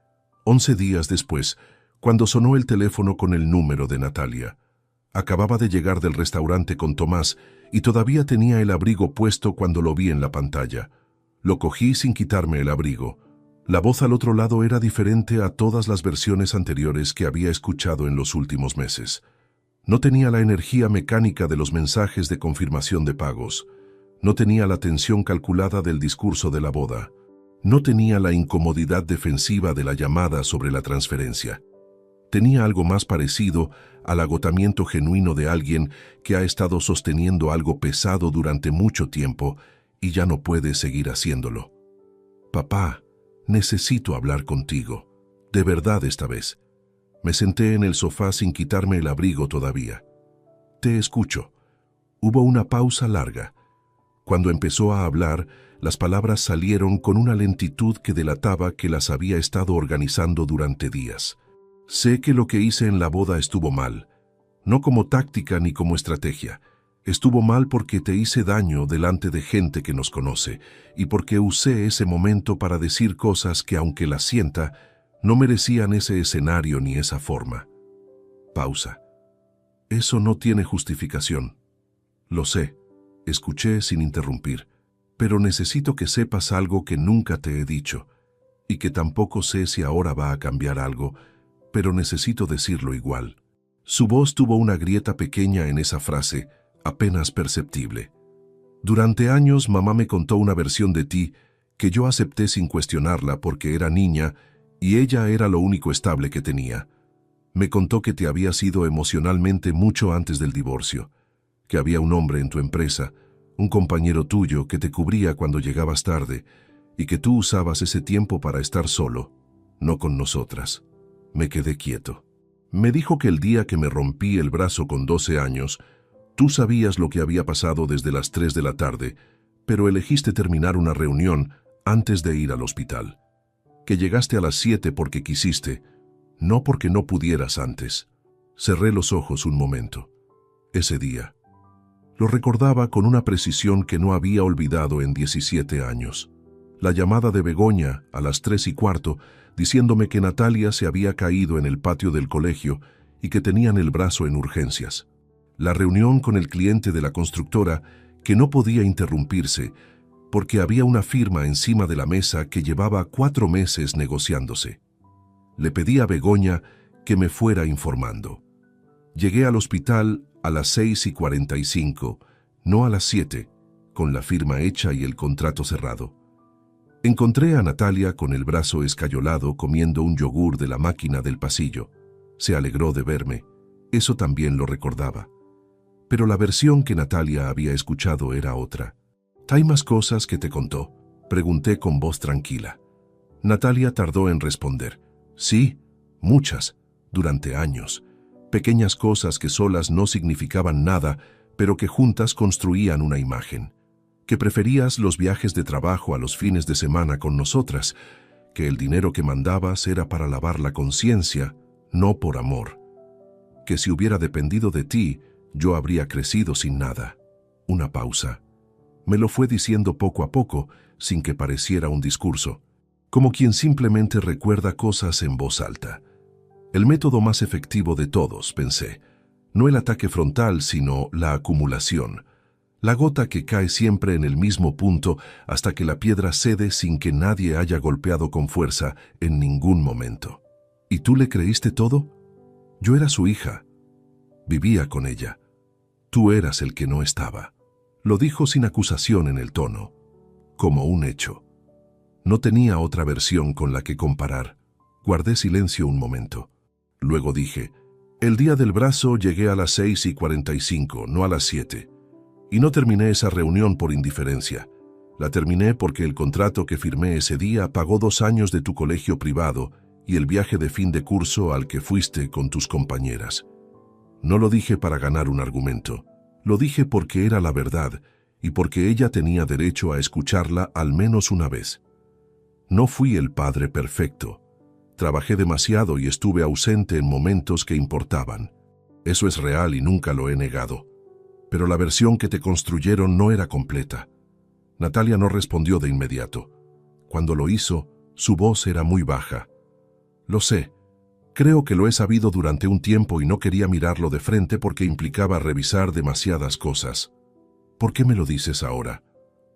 11 días después, cuando sonó el teléfono con el número de Natalia. Acababa de llegar del restaurante con Tomás y todavía tenía el abrigo puesto cuando lo vi en la pantalla. Lo cogí sin quitarme el abrigo. La voz al otro lado era diferente a todas las versiones anteriores que había escuchado en los últimos meses. No tenía la energía mecánica de los mensajes de confirmación de pagos. No tenía la tensión calculada del discurso de la boda. No tenía la incomodidad defensiva de la llamada sobre la transferencia. Tenía algo más parecido al agotamiento genuino de alguien que ha estado sosteniendo algo pesado durante mucho tiempo y ya no puede seguir haciéndolo. Papá, necesito hablar contigo, de verdad esta vez. Me senté en el sofá sin quitarme el abrigo todavía. Te escucho. Hubo una pausa larga. Cuando empezó a hablar, las palabras salieron con una lentitud que delataba que las había estado organizando durante días. Sé que lo que hice en la boda estuvo mal, no como táctica ni como estrategia. Estuvo mal porque te hice daño delante de gente que nos conoce y porque usé ese momento para decir cosas que, aunque las sienta, no merecían ese escenario ni esa forma. Pausa. Eso no tiene justificación. Lo sé, escuché sin interrumpir, pero necesito que sepas algo que nunca te he dicho y que tampoco sé si ahora va a cambiar algo, pero necesito decirlo igual. Su voz tuvo una grieta pequeña en esa frase, apenas perceptible. Durante años mamá me contó una versión de ti que yo acepté sin cuestionarla porque era niña y ella era lo único estable que tenía. Me contó que te habías ido emocionalmente mucho antes del divorcio, que había un hombre en tu empresa, un compañero tuyo que te cubría cuando llegabas tarde y que tú usabas ese tiempo para estar solo, no con nosotras. Me quedé quieto. Me dijo que el día que me rompí el brazo con 12 años, tú sabías lo que había pasado desde las 3 de la tarde, pero elegiste terminar una reunión antes de ir al hospital. Que llegaste a las 7 porque quisiste, no porque no pudieras antes. Cerré los ojos un momento. Ese día. Lo recordaba con una precisión que no había olvidado en 17 años. La llamada de Begoña a las 3:15, diciéndome que Natalia se había caído en el patio del colegio y que tenían el brazo en urgencias. La reunión con el cliente de la constructora que no podía interrumpirse porque había una firma encima de la mesa que llevaba 4 meses negociándose. Le pedí a Begoña que me fuera informando. Llegué al hospital a las 6:45, no a las 7, con la firma hecha y el contrato cerrado. Encontré a Natalia con el brazo escayolado comiendo un yogur de la máquina del pasillo. Se alegró de verme. Eso también lo recordaba. Pero la versión que Natalia había escuchado era otra. ¿Hay más cosas que te contó?, pregunté con voz tranquila. Natalia tardó en responder. Sí, muchas, durante años. Pequeñas cosas que solas no significaban nada, pero que juntas construían una imagen. Que preferías los viajes de trabajo a los fines de semana con nosotras, que el dinero que mandabas era para lavar la conciencia, no por amor. Que si hubiera dependido de ti, yo habría crecido sin nada. Una pausa. Me lo fue diciendo poco a poco, sin que pareciera un discurso, como quien simplemente recuerda cosas en voz alta. El método más efectivo de todos, pensé. No el ataque frontal, sino la acumulación. La gota que cae siempre en el mismo punto hasta que la piedra cede sin que nadie haya golpeado con fuerza en ningún momento. ¿Y tú le creíste todo? Yo era su hija. Vivía con ella. Tú eras el que no estaba. Lo dijo sin acusación en el tono, como un hecho. No tenía otra versión con la que comparar. Guardé silencio un momento. Luego dije, el día del brazo llegué a las 6:45, no a las 7. Y no terminé esa reunión por indiferencia. La terminé porque el contrato que firmé ese día pagó 2 años de tu colegio privado y el viaje de fin de curso al que fuiste con tus compañeras. No lo dije para ganar un argumento. Lo dije porque era la verdad y porque ella tenía derecho a escucharla al menos una vez. No fui el padre perfecto. Trabajé demasiado y estuve ausente en momentos que importaban. Eso es real y nunca lo he negado. Pero la versión que te construyeron no era completa. Natalia no respondió de inmediato. Cuando lo hizo, su voz era muy baja. Lo sé. Creo que lo he sabido durante un tiempo y no quería mirarlo de frente porque implicaba revisar demasiadas cosas. ¿Por qué me lo dices ahora?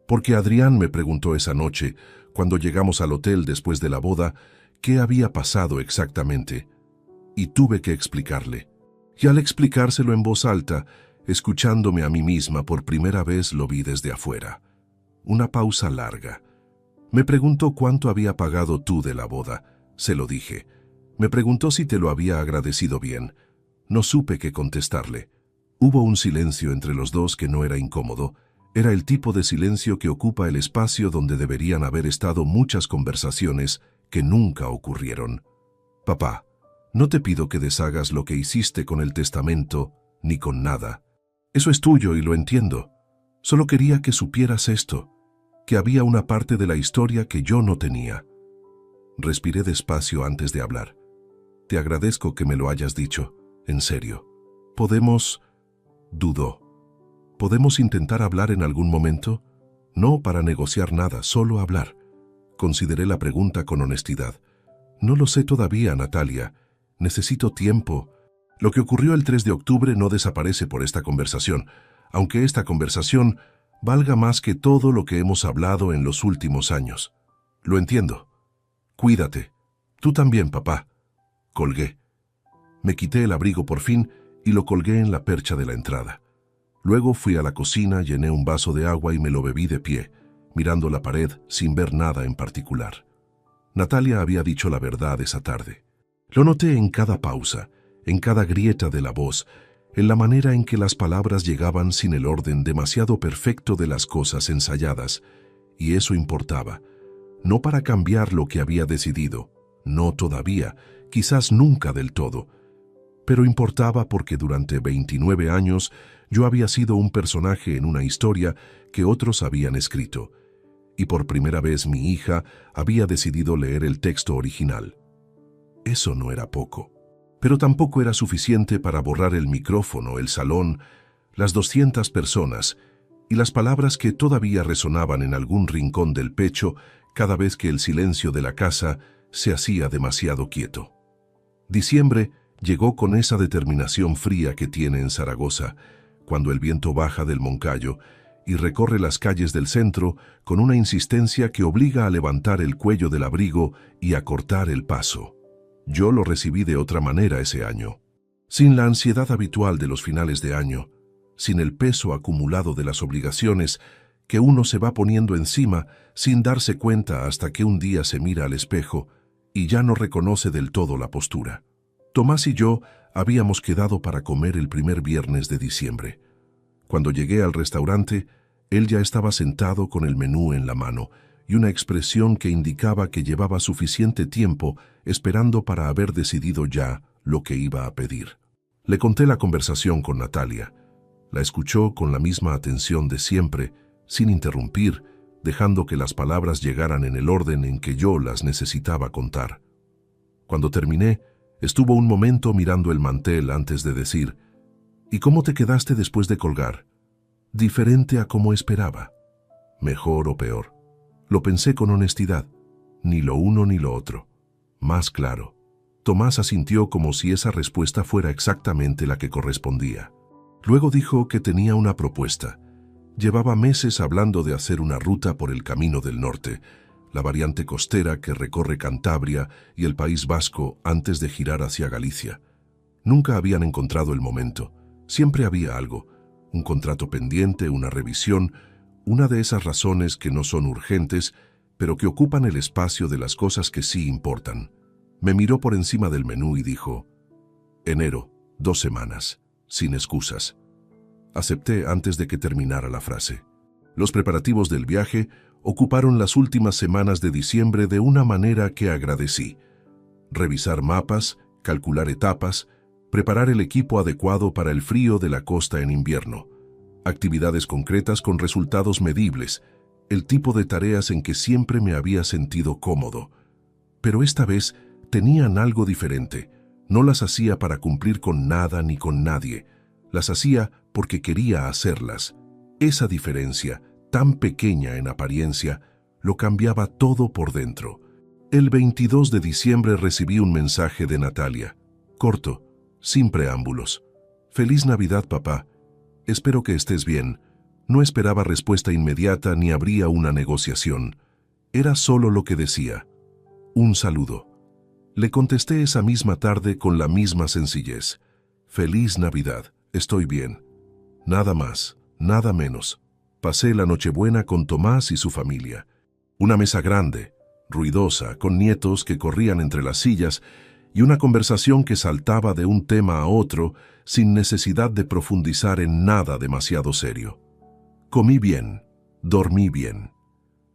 Porque Adrián me preguntó esa noche, cuando llegamos al hotel después de la boda, qué había pasado exactamente. Y tuve que explicarle. Y al explicárselo en voz alta, escuchándome a mí misma por primera vez, lo vi desde afuera. Una pausa larga. Me preguntó cuánto había pagado tú de la boda. Se lo dije. Me preguntó si te lo había agradecido bien. No supe qué contestarle. Hubo un silencio entre los dos que no era incómodo. Era el tipo de silencio que ocupa el espacio donde deberían haber estado muchas conversaciones que nunca ocurrieron. Papá, no te pido que deshagas lo que hiciste con el testamento, ni con nada. Eso es tuyo y lo entiendo. Solo quería que supieras esto, que había una parte de la historia que yo no tenía. Respiré despacio antes de hablar. Te agradezco que me lo hayas dicho, en serio. ¿Podemos? Dudó. ¿Podemos intentar hablar en algún momento? No para negociar nada, solo hablar. Consideré la pregunta con honestidad. No lo sé todavía, Natalia. Necesito tiempo. Lo que ocurrió el 3 de octubre no desaparece por esta conversación, aunque esta conversación valga más que todo lo que hemos hablado en los últimos años. Lo entiendo. Cuídate. Tú también, papá. Colgué. Me quité el abrigo por fin y lo colgué en la percha de la entrada. Luego fui a la cocina, llené un vaso de agua y me lo bebí de pie, mirando la pared sin ver nada en particular. Natalia había dicho la verdad esa tarde. Lo noté en cada pausa, en cada grieta de la voz, en la manera en que las palabras llegaban sin el orden demasiado perfecto de las cosas ensayadas, y eso importaba. No para cambiar lo que había decidido, no todavía, quizás nunca del todo, pero importaba porque durante 29 años yo había sido un personaje en una historia que otros habían escrito, y por primera vez mi hija había decidido leer el texto original. Eso no era poco, pero tampoco era suficiente para borrar el micrófono, el salón, las 200 personas y las palabras que todavía resonaban en algún rincón del pecho cada vez que el silencio de la casa se hacía demasiado quieto. Diciembre llegó con esa determinación fría que tiene en Zaragoza, cuando el viento baja del Moncayo y recorre las calles del centro con una insistencia que obliga a levantar el cuello del abrigo y a cortar el paso. Yo lo recibí de otra manera ese año, sin la ansiedad habitual de los finales de año, sin el peso acumulado de las obligaciones que uno se va poniendo encima sin darse cuenta hasta que un día se mira al espejo y ya no reconoce del todo la postura. Tomás y yo habíamos quedado para comer el primer viernes de diciembre. Cuando llegué al restaurante, él ya estaba sentado con el menú en la mano y una expresión que indicaba que llevaba suficiente tiempo esperando para haber decidido ya lo que iba a pedir. Le conté la conversación con Natalia. La escuchó con la misma atención de siempre, sin interrumpir, dejando que las palabras llegaran en el orden en que yo las necesitaba contar. Cuando terminé, estuvo un momento mirando el mantel antes de decir: ¿Y cómo te quedaste después de colgar? Diferente a como esperaba. ¿Mejor o peor? Lo pensé con honestidad. Ni lo uno ni lo otro. Más claro. Tomás asintió como si esa respuesta fuera exactamente la que correspondía. Luego dijo que tenía una propuesta. Llevaba meses hablando de hacer una ruta por el Camino del Norte, la variante costera que recorre Cantabria y el País Vasco antes de girar hacia Galicia. Nunca habían encontrado el momento. Siempre había algo, un contrato pendiente, una revisión, una de esas razones que no son urgentes, pero que ocupan el espacio de las cosas que sí importan. Me miró por encima del menú y dijo: enero, 2 semanas, sin excusas. Acepté antes de que terminara la frase. Los preparativos del viaje ocuparon las últimas semanas de diciembre de una manera que agradecí. Revisar mapas, calcular etapas, preparar el equipo adecuado para el frío de la costa en invierno. Actividades concretas con resultados medibles, el tipo de tareas en que siempre me había sentido cómodo. Pero esta vez tenían algo diferente. No las hacía para cumplir con nada ni con nadie. Las hacía porque quería hacerlas. Esa diferencia, tan pequeña en apariencia, lo cambiaba todo por dentro. El 22 de diciembre recibí un mensaje de Natalia, corto, sin preámbulos. Feliz Navidad, papá. Espero que estés bien. No esperaba respuesta inmediata ni habría una negociación. Era solo lo que decía. Un saludo. Le contesté esa misma tarde con la misma sencillez. Feliz Navidad, estoy bien. Nada más, nada menos. Pasé la Nochebuena con Tomás y su familia. Una mesa grande, ruidosa, con nietos que corrían entre las sillas y una conversación que saltaba de un tema a otro sin necesidad de profundizar en nada demasiado serio. Comí bien, dormí bien.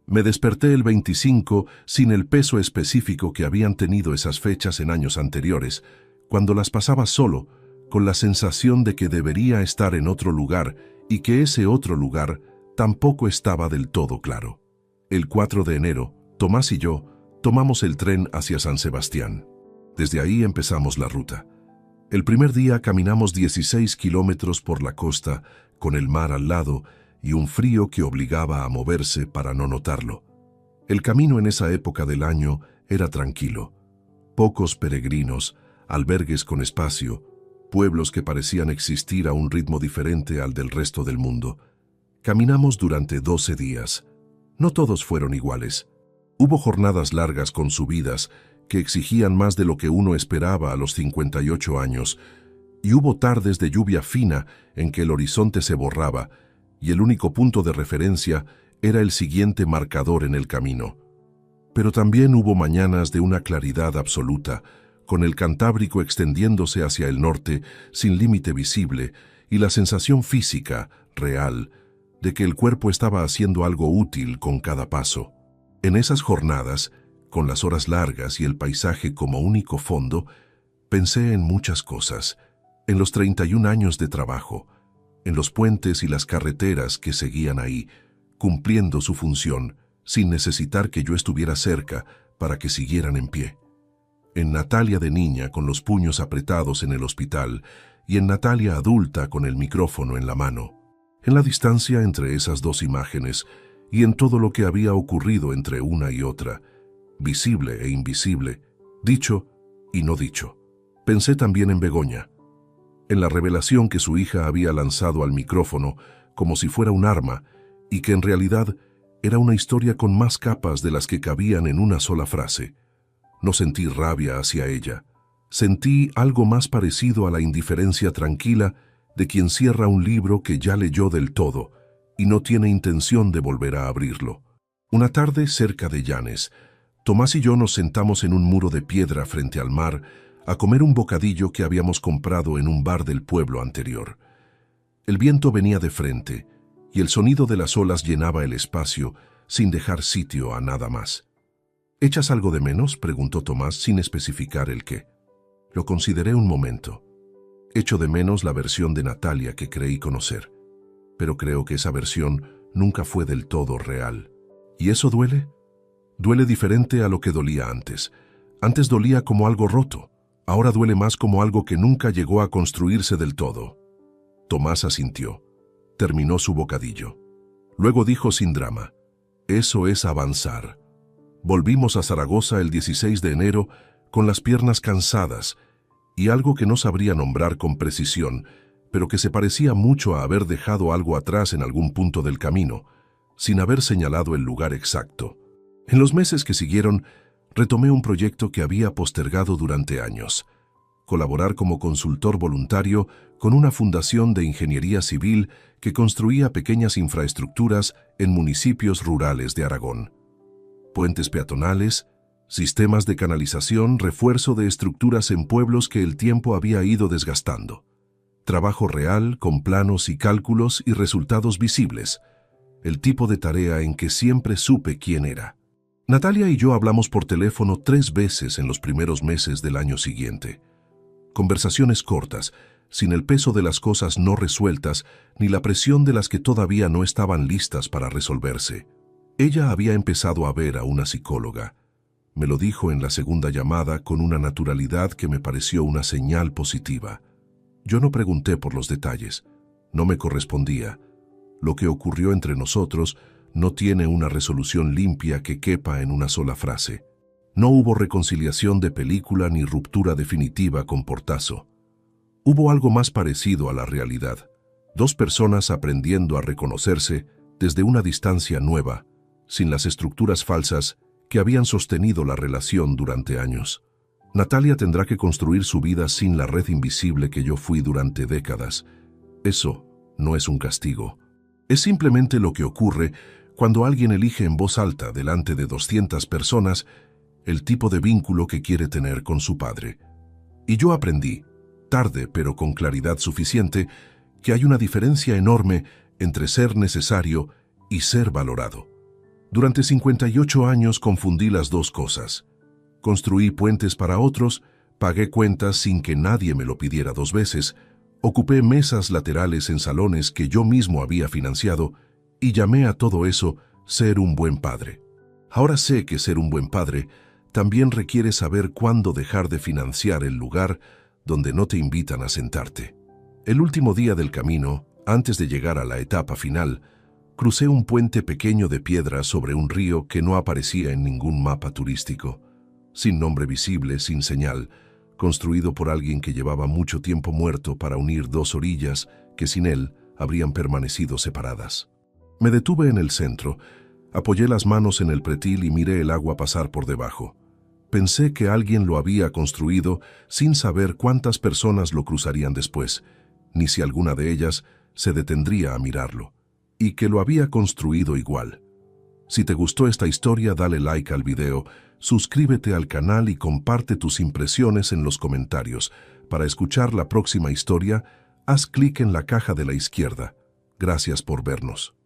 Me desperté el 25 sin el peso específico que habían tenido esas fechas en años anteriores, cuando las pasaba solo, con la sensación de que debería estar en otro lugar y que ese otro lugar tampoco estaba del todo claro. El 4 de enero, Tomás y yo tomamos el tren hacia San Sebastián. Desde ahí empezamos la ruta. El primer día caminamos 16 kilómetros por la costa, con el mar al lado y un frío que obligaba a moverse para no notarlo. El camino en esa época del año era tranquilo. Pocos peregrinos, albergues con espacio, pueblos que parecían existir a un ritmo diferente al del resto del mundo. Caminamos durante 12 días. No todos fueron iguales. Hubo jornadas largas con subidas que exigían más de lo que uno esperaba a los 58 años, y hubo tardes de lluvia fina en que el horizonte se borraba y el único punto de referencia era el siguiente marcador en el camino. Pero también hubo mañanas de una claridad absoluta, con el Cantábrico extendiéndose hacia el norte sin límite visible y la sensación física, real, de que el cuerpo estaba haciendo algo útil con cada paso. En esas jornadas, con las horas largas y el paisaje como único fondo, pensé en muchas cosas, en los 31 años de trabajo, en los puentes y las carreteras que seguían ahí, cumpliendo su función, sin necesitar que yo estuviera cerca para que siguieran en pie. En Natalia de niña con los puños apretados en el hospital y en Natalia adulta con el micrófono en la mano. En la distancia entre esas dos imágenes y en todo lo que había ocurrido entre una y otra, visible e invisible, dicho y no dicho. Pensé también en Begoña, en la revelación que su hija había lanzado al micrófono como si fuera un arma y que en realidad era una historia con más capas de las que cabían en una sola frase. No sentí rabia hacia ella. Sentí algo más parecido a la indiferencia tranquila de quien cierra un libro que ya leyó del todo y no tiene intención de volver a abrirlo. Una tarde cerca de Llanes, Tomás y yo nos sentamos en un muro de piedra frente al mar a comer un bocadillo que habíamos comprado en un bar del pueblo anterior. El viento venía de frente y el sonido de las olas llenaba el espacio sin dejar sitio a nada más. ¿Echas algo de menos?, preguntó Tomás sin especificar el qué. Lo consideré un momento. Echo de menos la versión de Natalia que creí conocer, pero creo que esa versión nunca fue del todo real. ¿Y eso duele? Duele diferente a lo que dolía antes. Antes dolía como algo roto. Ahora duele más como algo que nunca llegó a construirse del todo. Tomás asintió. Terminó su bocadillo. Luego dijo sin drama: eso es avanzar. Volvimos a Zaragoza el 16 de enero con las piernas cansadas y algo que no sabría nombrar con precisión, pero que se parecía mucho a haber dejado algo atrás en algún punto del camino, sin haber señalado el lugar exacto. En los meses que siguieron, retomé un proyecto que había postergado durante años: colaborar como consultor voluntario con una fundación de ingeniería civil que construía pequeñas infraestructuras en municipios rurales de Aragón. Puentes peatonales, sistemas de canalización, refuerzo de estructuras en pueblos que el tiempo había ido desgastando. Trabajo real, con planos y cálculos y resultados visibles. El tipo de tarea en que siempre supe quién era. Natalia y yo hablamos por teléfono 3 veces en los primeros meses del año siguiente. Conversaciones cortas, sin el peso de las cosas no resueltas ni la presión de las que todavía no estaban listas para resolverse. Ella había empezado a ver a una psicóloga. Me lo dijo en la segunda llamada con una naturalidad que me pareció una señal positiva. Yo no pregunté por los detalles. No me correspondía. Lo que ocurrió entre nosotros no tiene una resolución limpia que quepa en una sola frase. No hubo reconciliación de película ni ruptura definitiva con portazo. Hubo algo más parecido a la realidad. Dos personas aprendiendo a reconocerse desde una distancia nueva, sin las estructuras falsas que habían sostenido la relación durante años. Natalia tendrá que construir su vida sin la red invisible que yo fui durante décadas. Eso no es un castigo. Es simplemente lo que ocurre cuando alguien elige en voz alta delante de 200 personas el tipo de vínculo que quiere tener con su padre. Y yo aprendí, tarde pero con claridad suficiente, que hay una diferencia enorme entre ser necesario y ser valorado. Durante 58 años confundí las dos cosas. Construí puentes para otros, pagué cuentas sin que nadie me lo pidiera 2 veces, ocupé mesas laterales en salones que yo mismo había financiado y llamé a todo eso ser un buen padre. Ahora sé que ser un buen padre también requiere saber cuándo dejar de financiar el lugar donde no te invitan a sentarte. El último día del camino, antes de llegar a la etapa final, crucé un puente pequeño de piedra sobre un río que no aparecía en ningún mapa turístico, sin nombre visible, sin señal, construido por alguien que llevaba mucho tiempo muerto para unir 2 orillas que sin él habrían permanecido separadas. Me detuve en el centro, apoyé las manos en el pretil y miré el agua pasar por debajo. Pensé que alguien lo había construido sin saber cuántas personas lo cruzarían después, ni si alguna de ellas se detendría a mirarlo, y que lo había construido igual. Si te gustó esta historia, dale like al video, suscríbete al canal y comparte tus impresiones en los comentarios. Para escuchar la próxima historia, haz clic en la caja de la izquierda. Gracias por vernos.